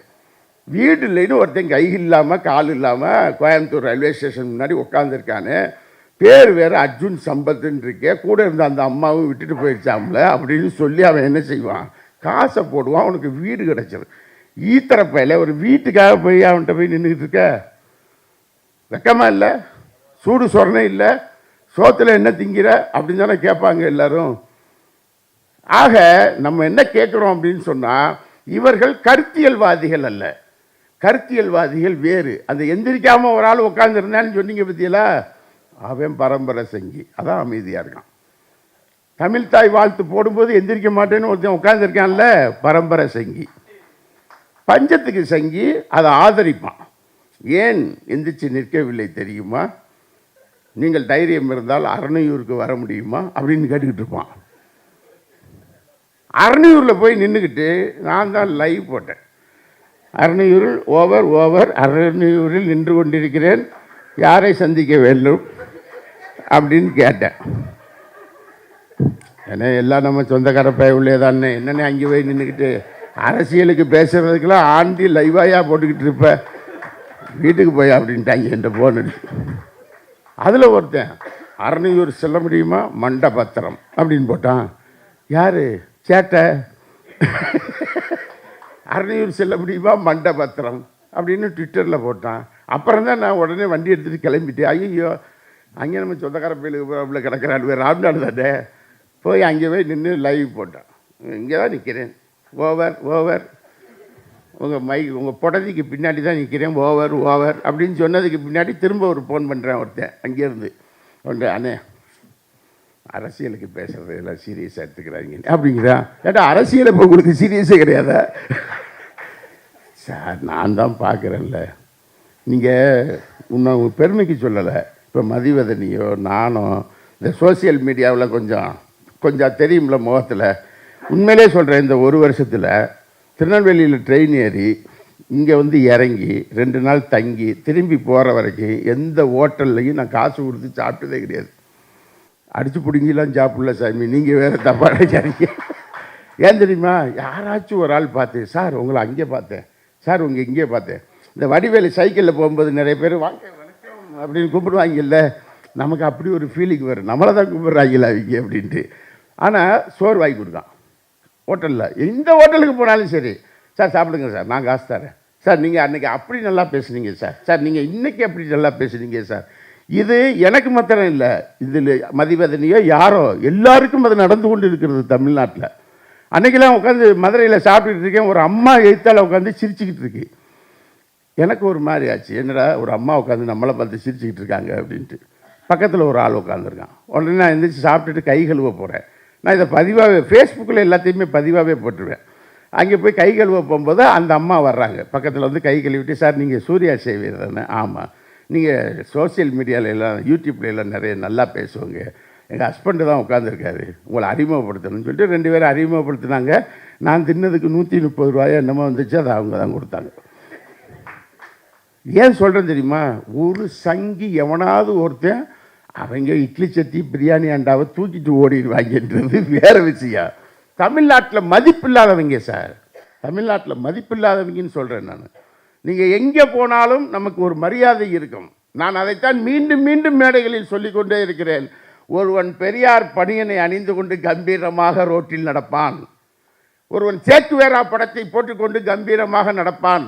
வீடு இல்லைன்னு ஒருத்தன் கை இல்லாமல் கால் இல்லாமல் கோயம்புத்தூர் ரயில்வே ஸ்டேஷன் முன்னாடி உட்காந்துருக்கானு. பேர் வேறு அர்ஜுன் சம்பத்துன்னு இருக்கே, கூட இருந்த அந்த அம்மாவும் விட்டுட்டு போயிடுச்சாம்ல அப்படின்னு சொல்லி அவன் என்ன செய்வான்? காசை போடுவான், அவனுக்கு வீடு கிடச்சிடும். ஈத்தரப்பையில் ஒரு வீட்டுக்காக போய் அவன்கிட்ட போய் நின்றுக்கிட்டு இருக்க வெக்கமா இல்லை? சூடு சொரணை இல்லை, சோத்தில் என்ன திங்கிற அப்படின்னு தானே கேட்பாங்க எல்லாரும். ஆக நம்ம என்ன கேட்குறோம் அப்படின்னு சொன்னால், இவர்கள் கருத்தியல்வாதிகள் அல்ல. கருத்தியல்வாதிகள் வேறு. அந்த எந்திரிக்காமல் ஒரு ஆள் உட்காந்துருந்தான்னு சொன்னீங்க பற்றியலா, அவன் பரம்பரை சங்கி, அதான் அமைதியாக இருக்கான். தமிழ் தாய் வாழ்த்து போடும்போது எந்திரிக்க மாட்டேன்னு ஒருத்தன் உட்காந்துருக்கான்ல, பரம்பரை சங்கி. பஞ்சத்துக்கு சங்கி அதை ஆதரிப்பான். ஏன் எந்திரிச்சு நிற்கவில்லை தெரியுமா? நீங்கள் தைரியம் இருந்தால் அரணையூருக்கு வர முடியுமா அப்படின்னு கேட்டுக்கிட்டு இருப்பான். அரணையூரில் போய் நின்றுக்கிட்டு நான் தான் லைவ் போட்டேன். அரணையூரில் ஓவர் அரணையூரில் நின்று கொண்டிருக்கிறேன், யாரை சந்திக்க வேண்டும் அப்படின்னு கேட்டேன். ஏன்னா எல்லாம் நம்ம சொந்தக்கார பய உள்ளே தானே, என்னென்ன அங்கே போய் நின்றுக்கிட்டு அரசியலுக்கு பேசுகிறதுக்கெல்லாம் ஆண்டி லைவாயாக போட்டுக்கிட்டு இருப்ப, வீட்டுக்கு போய் அப்படின்ட்டாங்க என்கிட்ட போன் அடிச்சு. அதில் ஒருத்தன் அரணையூர் செல்ல முடியுமா மண்டபத்திரம் அப்படின்னு போட்டான். யார் சேட்டை? அரணையூர் செல்ல முடியுமா மண்டபத்திரம் அப்படின்னு ட்விட்டரில் போட்டான். அப்புறம் தான் நான் உடனே வண்டி எடுத்துகிட்டு கிளம்பிட்டேன். ஐயோ, அங்கே நம்ம சொந்தக்கார பயிலுக்கு கிடக்கிறான் ராம்நாடு தானே, போய் அங்கே போய் நின்று லைவ் போட்டான். இங்கே தான் நிற்கிறேன், ஓவர் உங்கள் புடதிக்கு பின்னாடி தான் நிற்கிறேன், ஓவர் அப்படின்னு சொன்னதுக்கு பின்னாடி திரும்ப ஒரு ஃபோன் பண்ணுறேன் ஒருத்தன் அங்கேருந்து. ஒன்று அண்ணே அரசியலுக்கு பேசுகிறது எல்லாம் சீரியஸாக எடுத்துக்கிறாங்க அப்படிங்கிறான். ஏட்டா அரசியல் இப்போ உங்களுக்கு சீரியஸே கிடையாதா சார்? நான் தான் பார்க்குறேன்ல, நீங்கள் இன்னும் பெருமைக்கு சொல்லலை. இப்போ மதிவதனியோ நானோ இந்த சோசியல் மீடியாவில் கொஞ்சம் தெரியும்ல முகத்தில். உண்மையிலே சொல்கிறேன், இந்த ஒரு வருஷத்தில் திருநெல்வேலியில் ட்ரெயின் ஏறி இங்கே வந்து இறங்கி 2 நாள் தங்கி திரும்பி போகிற வரைக்கும் எந்த ஹோட்டல்லையும் நான் காசு கொடுத்து சாப்பிட்டதே கிடையாது. அடித்து பிடிங்கிலாம் சாப்பிடல சாமி, நீங்கள் வேறு தப்பாக நினைக்காதீங்க. ஏன் தெரியுமா? யாராச்சும் ஒரு ஆள் பார்த்து, சார் உங்களை அங்கே பார்த்தேன், சார் உங்கள் இங்கே பார்த்தேன். இந்த வடிவேலு சைக்கிளில் போகும்போது நிறைய பேர் வாங்க வணக்கம் அப்படின்னு கூப்பிடுவாங்கல்ல, நமக்கு அப்படி ஒரு ஃபீலிங் வரும், நம்மளை தான் கூப்பிட்றாங்களா அவங்க அப்படின்ட்டு. ஆனால் சோறு வாங்கி கொடுத்தான் ஹோட்டலில். எந்த ஹோட்டலுக்கு போனாலும் சரி, சார் சாப்பிடுங்க சார், நான் காசு தரேன் சார், நீங்கள் அன்றைக்கி அப்படி நல்லா பேசுனீங்க சார், சார் நீங்கள் இன்றைக்கி அப்படி நல்லா பேசுனீங்க சார். இது எனக்கு மாத்திரம் இல்லை, இதில் மதிவதனியோ யாரோ எல்லாருக்கும் அது நடந்து கொண்டு இருக்கிறது தமிழ்நாட்டில். அன்றைக்கெல்லாம் உட்காந்து மதுரையில் சாப்பிட்டுட்டு இருக்கேன், ஒரு அம்மா எழுத்தால் உட்காந்து சிரிச்சுக்கிட்டு இருக்கு. எனக்கு ஒரு மாதிரி ஆச்சு, என்னடா ஒரு அம்மா உட்காந்து நம்மளை பார்த்து சிரிச்சுக்கிட்டு இருக்காங்க அப்படின்ட்டு. பக்கத்தில் ஒரு ஆள் உட்காந்துருக்கான். உடனே நான் எந்திரிச்சு சாப்பிட்டுட்டு கை கழுவ போகிறேன். நான் இதை பதிவாகவே ஃபேஸ்புக்கில் எல்லாத்தையுமே பதிவாகவே போட்டுருவேன். அங்கே போய் கை கழுவ போகும்போது அந்த அம்மா வர்றாங்க, பக்கத்தில் வந்து கை கழுவிட்டு, சார் நீங்கள் சூர்யா சேவியர் தானே? ஆமாம். நீங்கள் சோசியல் மீடியாவில் எல்லாம் யூடியூப்ல எல்லாம் நிறைய நல்லா பேசுவாங்க, எங்கள் ஹஸ்பண்டு தான் உட்காந்துருக்காரு, உங்களை அறிமுகப்படுத்தணும்னு சொல்லிட்டு 2 பேரும் அறிமுகப்படுத்தினாங்க. நான் தின்னதுக்கு 130 ரூபாயோ என்னமோ வந்துச்சு, அதை அவங்க தான் கொடுத்தாங்க. ஏன் சொல்கிறேன் தெரியுமா? ஒரு சங்கி எவனாவது ஒருத்தன் அவங்க இட்லி சட்டி பிரியாணி அண்டாவை தூக்கிட்டு ஓடிடுவாங்கன்றது வேற விஷயம். தமிழ்நாட்டில் மதிப்பில்லாதவங்க சார், தமிழ்நாட்டில் மதிப்பில்லாதவங்கன்னு சொல்கிறேன் நான். நீங்கள் எங்கே போனாலும் நமக்கு ஒரு மரியாதை இருக்கும். நான் அதைத்தான் மீண்டும் மீண்டும் மேடைகளில் சொல்லிக்கொண்டே இருக்கிறேன். ஒருவன் பெரியார் பணியனை அணிந்து கொண்டு கம்பீரமாக ரோட்டில் நடப்பான். ஒருவன் சேக்குவேரா படத்தை போட்டுக்கொண்டு கம்பீரமாக நடப்பான்.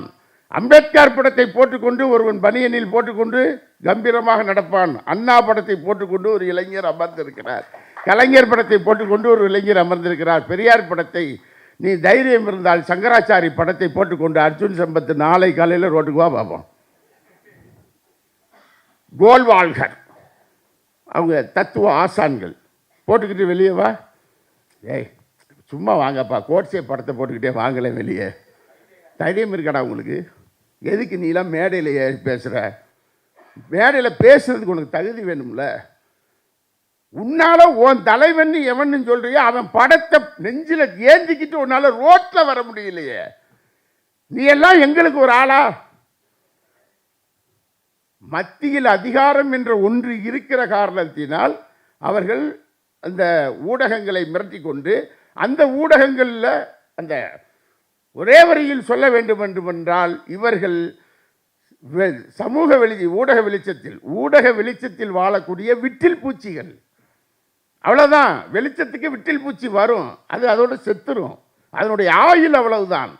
அம்பேத்கர் படத்தை போட்டுக்கொண்டு ஒருவன் பனியனில் போட்டுக்கொண்டு கம்பீரமாக நடப்பான். அண்ணா படத்தை போட்டுக்கொண்டு ஒரு இளைஞர் அமர்ந்திருக்கிறார். கலைஞர் படத்தை போட்டுக்கொண்டு ஒரு இளைஞர் அமர்ந்திருக்கிறார். பெரியார் படத்தை, நீ தைரியம் இருந்தால் சங்கராச்சாரி படத்தை போட்டுக்கொண்டு அர்ஜுன் சம்பத் நாளை காலையில் ரோட்டுக்கு வா பார்ப்போம். கோல்வால்கர் அவங்க தத்துவ ஆசான்கள் போட்டுக்கிட்டு வெளியே வா. ஏய் சும்மா வாங்கப்பா, கோட்ஸே படத்தை போட்டுக்கிட்டே வாங்கலை வெளியே. தைரியம் இருக்காடா உங்களுக்கு? எதுக்கு நீலாம் மேடையில் ஏறி பேசுகிற? மேடையில் பேசுறதுக்கு உனக்கு தகுதி வேணும்ல. உன்னால் உன் தலைவன் எவன்னு சொல்றியோ அவன் படத்தை நெஞ்சில் ஏந்திக்கிட்டு உன்னால் ரோட்டில் வர முடியலையே. நீ எல்லாம் எங்களுக்கு ஒரு ஆளா? மத்தியில் அதிகாரம் என்ற ஒன்று இருக்கிற காரணத்தினால் அவர்கள் அந்த ஊடகங்களை மிரட்டி கொண்டு, அந்த ஊடகங்களில் அந்த ஒரே வரியில் சொல்ல வேண்டும் என்றால் இவர்கள் சமூக ஊடக வெளிச்சத்தில் வாழக்கூடிய விட்டில் பூச்சிகள். அவ்வளோதான். வெளிச்சத்துக்கு விட்டில் பூச்சி வரும், அது அதோட செத்துரும். அதனுடைய ஆயுள் அவ்வளவுதான்.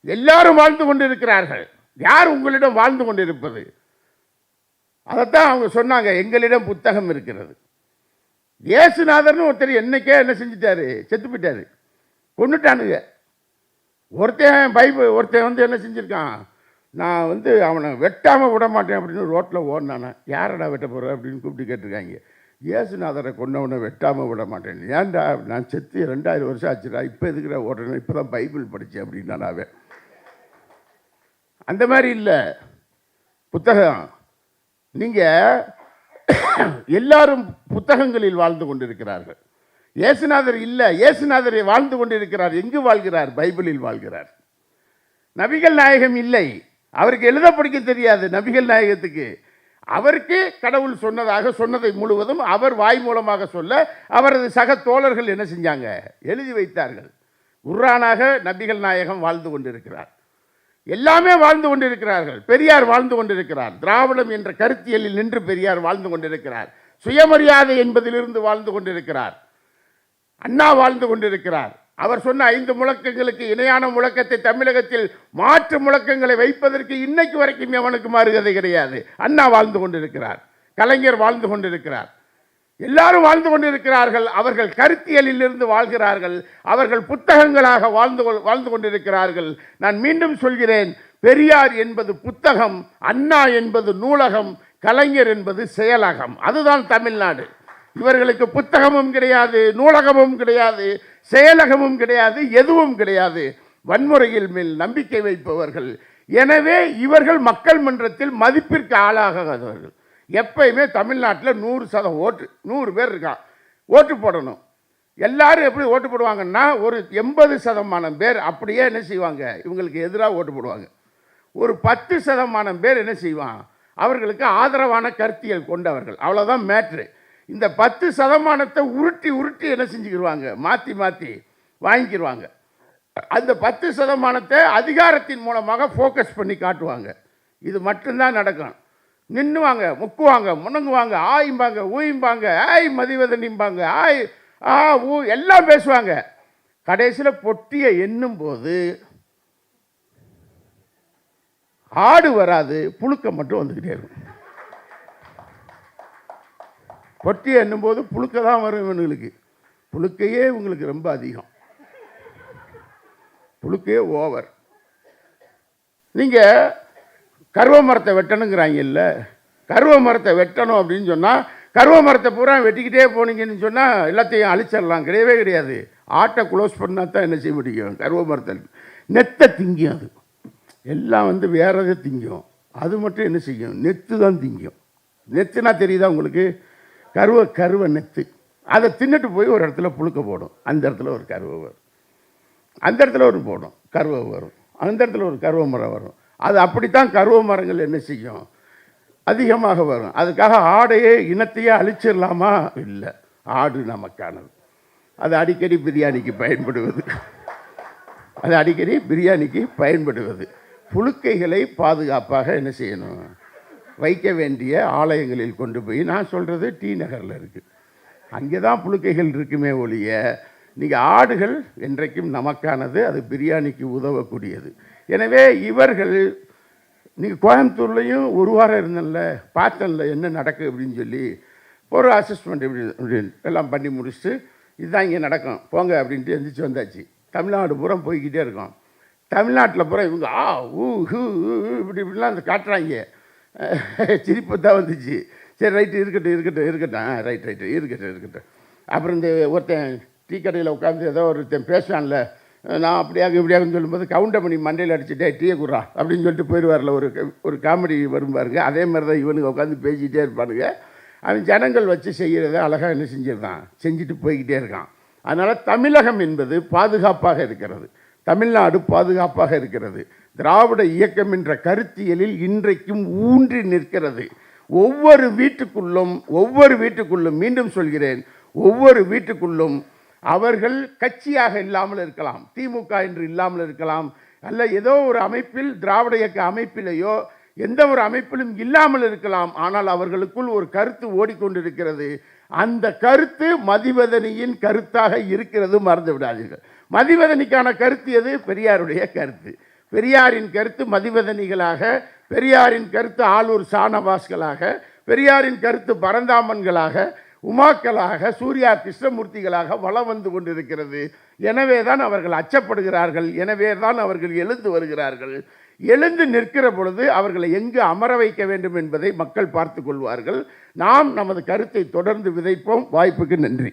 எல்லாரும் வாழ்ந்து கொண்டிருக்கிறார்கள். யார் உங்களிடம் வாழ்ந்து கொண்டிருப்பது? அதைத்தான் அவங்க சொன்னாங்க, எங்களிடம் புத்தகம் இருக்கிறது. இயேசுநாதர்னு ஒருத்தர் என்னைக்கே என்ன செஞ்சிட்டாரு, செத்து போயிட்டாரு, கொண்டுட்டானுங்க. ஒருத்தன் வந்து என்ன செஞ்சுருக்கான், நான் வந்து அவனை வெட்டாமல் விட மாட்டேன் அப்படின்னு ரோட்டில் ஓடினானா. யாரடா வெட்ட போகிற அப்படின்னு கூப்பிட்டு கேட்டிருக்காங்க. இயேசுநாதரை கொண்டவனை வெட்டாமல் விட மாட்டேன். ஏன்டா, நான் செத்து 2000 வருஷம் ஆச்சுடா, இப்போ எதுக்குடா ஓடுறேன், இப்போ தான் பைபிள் படித்தேன் அப்படின்னாவே. அந்த மாதிரி இல்லை புத்தகம். நீங்கள் எல்லாரும் புத்தகங்களில் வாழ்ந்து கொண்டிருக்கிறார்கள். இயேசுநாதர் இல்லை, இயேசுநாதரை வாழ்ந்து கொண்டிருக்கிறார். எங்கு வாழ்கிறார்? பைபிளில் வாழ்கிறார். நபிகள் நாயகம் இல்லை, அவருக்கு எழுத படிக்க தெரியாது. நபிகள் நாயகத்துக்கு அவருக்கு கடவுள் சொன்னதை முழுவதும் அவர் வாய் மூலமாக சொல்ல அவரது சக தோழர்கள் என்ன செஞ்சாங்க, எழுதி வைத்தார்கள். குர்ஆனாக நபிகள் நாயகம் வாழ்ந்து கொண்டிருக்கிறார். எல்லாமே வாழ்ந்து கொண்டிருக்கிறார்கள். பெரியார் வாழ்ந்து கொண்டிருக்கிறார். திராவிடம் என்ற கருத்தியலில் நின்று பெரியார் வாழ்ந்து கொண்டிருக்கிறார். சுயமரியாதை என்பதிலிருந்து வாழ்ந்து கொண்டிருக்கிறார். அண்ணா வாழ்ந்து கொண்டிருக்கிறார். அவர் சொன்ன 5 முழக்கங்களுக்கு இணையான முழக்கத்தை தமிழகத்தில் மாற்று முழக்கங்களை வைப்பதற்கு இன்னைக்கு வரைக்கும் எவனுக்கு மாறுகதை கிடையாது. அண்ணா வாழ்ந்து கொண்டிருக்கிறார். கலைஞர் வாழ்ந்து கொண்டிருக்கிறார். எல்லாரும் வாழ்ந்து கொண்டிருக்கிறார்கள். அவர்கள் கருத்தியலில் இருந்து வாழ்கிறார்கள். அவர்கள் புத்தகங்களாக வாழ்ந்து கொண்டிருக்கிறார்கள். நான் மீண்டும் சொல்கிறேன், பெரியார் என்பது புத்தகம், அண்ணா என்பது நூலகம், கலைஞர் என்பது செயலகம். அதுதான் தமிழ்நாடு. இவர்களுக்கு புத்தகமும் கிடையாது, நூலகமும் கிடையாது, செயலகமும் கிடையாது, எதுவும் கிடையாது. வன்முறையில் மேல் நம்பிக்கை வைப்பவர்கள். எனவே இவர்கள் மக்கள் மன்றத்தில் மதிப்பிற்கு ஆளாகாதவர்கள். எப்பயுமே தமிழ்நாட்டில் 100% ஓட்டு, 100 பேர் இருக்கான், ஓட்டு போடணும். எல்லாரும் எப்படி ஓட்டு போடுவாங்கன்னா, ஒரு 80% பேர் அப்படியே என்ன செய்வாங்க, இவங்களுக்கு எதிராக ஓட்டு போடுவாங்க. ஒரு 10% பேர் என்ன செய்வான், அவர்களுக்கு ஆதரவான கருத்தியல் கொண்டவர்கள். அவ்வளோதான் மேட்ரு. இந்த 10% உருட்டி என்ன செஞ்சுக்கிடுவாங்க, மாற்றி வாங்கிக்கிடுவாங்க. அந்த 10% அதிகாரத்தின் மூலமாக ஃபோக்கஸ் பண்ணி காட்டுவாங்க. இது மட்டும்தான் நடக்கும். நின்னுவாங்க, முக்குவாங்க, முணங்குவாங்க, ஆயிம்பாங்க, ஊயிம்பாங்க, ஆய் மதிவதனிம்பாங்க, ஆய் ஆ ஊ எல்லாம் பேசுவாங்க. கடைசியில் பொட்டியை எண்ணும் போது ஆடு வராது, புழுக்க மட்டும் வந்துக்கிட்டே இருக்கும். பொட்டியை எண்ணும் போது புழுக்க தான் வரும் இவனுங்களுக்கு. புழுக்கையே இவங்களுக்கு ரொம்ப அதிகம், புழுக்கையே ஓவர். நீங்கள் கருவ மரத்தை வெட்டணுங்கிறாங்கல்ல, கருவ மரத்தை வெட்டணும் அப்படின்னு சொன்னால் கருவ மரத்தை பூரா வெட்டிக்கிட்டே போனீங்கன்னு சொன்னால் எல்லாத்தையும் அழிச்சிடலாம். கிடையவே கிடையாது. ஆட்டை க்ளோஸ் பண்ணால் தான் என்ன செய்ய முடியும். கருவ மரத்தை நெத்தை திங்கும். அது எல்லாம் வந்து வேற எதை திங்கும், அது மட்டும் என்ன செய்யும், நெத்து தான் திங்கும். நெத்துனா தெரியுதா உங்களுக்கு? கருவை நெத்து. அதை தின்னுட்டு போய் ஒரு இடத்துல புழுக்க போடும், அந்த இடத்துல ஒரு கருவை வரும். அந்த இடத்துல ஒரு போடும் கருவ வரும், அந்த இடத்துல ஒரு கருவ மரம் வரும். அது அப்படித்தான் கருவ மரங்கள் என்ன செய்யும், அதிகமாக வரும். அதுக்காக ஆடையே இனத்தையே அழிச்சிடலாமா? இல்லை, ஆடு நமக்கானது. அது அடிக்கடி பிரியாணிக்கு பயன்படுவது, அது அடிக்கடி பிரியாணிக்கு பயன்படுவது. புழுக்கைகளை பாதுகாப்பாக என்ன செய்யணும், வைக்க வேண்டிய ஆலயங்களில் கொண்டு போய், நான் சொல்கிறது டி நகரில் இருக்குது, அங்கே தான் புழுக்கைகள் இருக்குமே ஒழிய, நீங்கள் ஆடுகள் என்றைக்கும் நமக்கானது, அது பிரியாணிக்கு உதவக்கூடியது. எனவே இவர்கள், நீங்கள் கோயம்புத்தூர்லேயும் ஒரு வாரம் இருந்தேன்ல, பார்த்தேன்ல என்ன நடக்குது அப்படின்னு சொல்லி ஒரு அசஸ்மெண்ட் இப்படி எல்லாம் பண்ணி முடிச்சுட்டு இதுதான் இங்கே நடக்கும் போங்க அப்படின்ட்டு எந்திரிச்சு வந்தாச்சு. தமிழ்நாடு பூரா போய்கிட்டே இருக்கோம். தமிழ்நாட்டில் பூரா இவங்க ஊ ஹூ இப்படிலாம் அந்த காட்டுறாங்க. சிரிப்பு தான் வந்துச்சு. சரி ரைட்டு, இருக்கட்டும் இருக்கட்டும். அப்புறம் இந்த ஒருத்தன் டீ கடையில் உட்காந்து ஏதோ ஒருத்தன் பேசுவான்ல, நான் அப்படியாக இப்படியாகன்னு சொல்லும்போது கவுண்டர் பண்ணி மண்டையில் அடிச்சுட்டே டீயை குடுறா அப்படின்னு சொல்லிட்டு போயிடுவார்ல, ஒரு காமெடி வரும் பாருங்க. அதே மாதிரி தான் இவனுக்கு உட்காந்து பேசிக்கிட்டே இருப்பானுங்க. அவன் ஜனங்கள் வச்சு செய்கிறத அழகாக என்ன செஞ்சிருந்தான், செஞ்சுட்டு போய்கிட்டே இருக்கான். அதனால் தமிழகம் என்பது பாதுகாப்பாக இருக்கிறது, தமிழ்நாடு பாதுகாப்பாக இருக்கிறது. திராவிட இயக்கம் என்ற கருத்தியலில் இன்றைக்கும் ஊன்றி நிற்கிறது. ஒவ்வொரு வீட்டுக்குள்ளும் மீண்டும் சொல்கிறேன், ஒவ்வொரு வீட்டுக்குள்ளும் அவர்கள் கட்சியாக இல்லாமல் இருக்கலாம், திமுக என்று இல்லாமல் இருக்கலாம், அல்ல ஏதோ ஒரு அமைப்பில், திராவிட இயக்க அமைப்பிலேயோ எந்த ஒரு அமைப்பிலும் இல்லாமல் இருக்கலாம். ஆனால் அவர்களுக்குள் ஒரு கருத்து ஓடிக்கொண்டிருக்கிறது. அந்த கருத்து மதிவதனியின் கருத்தாக இருக்கிறது, மறந்து விடாதீர்கள். மதிவதனிக்கான கருத்து எது? பெரியாருடைய கருத்து. பெரியாரின் கருத்து மதிவதனிகளாக, பெரியாரின் கருத்து ஆளூர் ஷானவாஸ்களாக, பெரியாரின் கருத்து பரந்தாமன்களாக, உமாக்களாக, சூர்யா கிருஷ்ணமூர்த்திகளாக வலம் வந்து கொண்டிருக்கிறது. எனவே தான் அவர்கள் அச்சப்படுகிறார்கள், எனவே தான் அவர்கள் எழுந்து வருகிறார்கள். எழுந்து நிற்கிற பொழுது அவர்களை எங்கு அமர வைக்க வேண்டும் என்பதை மக்கள் பார்த்து கொள்வார்கள். நாம் நமது கருத்தை தொடர்ந்து விதைப்போம். வாய்ப்புக்கு நன்றி.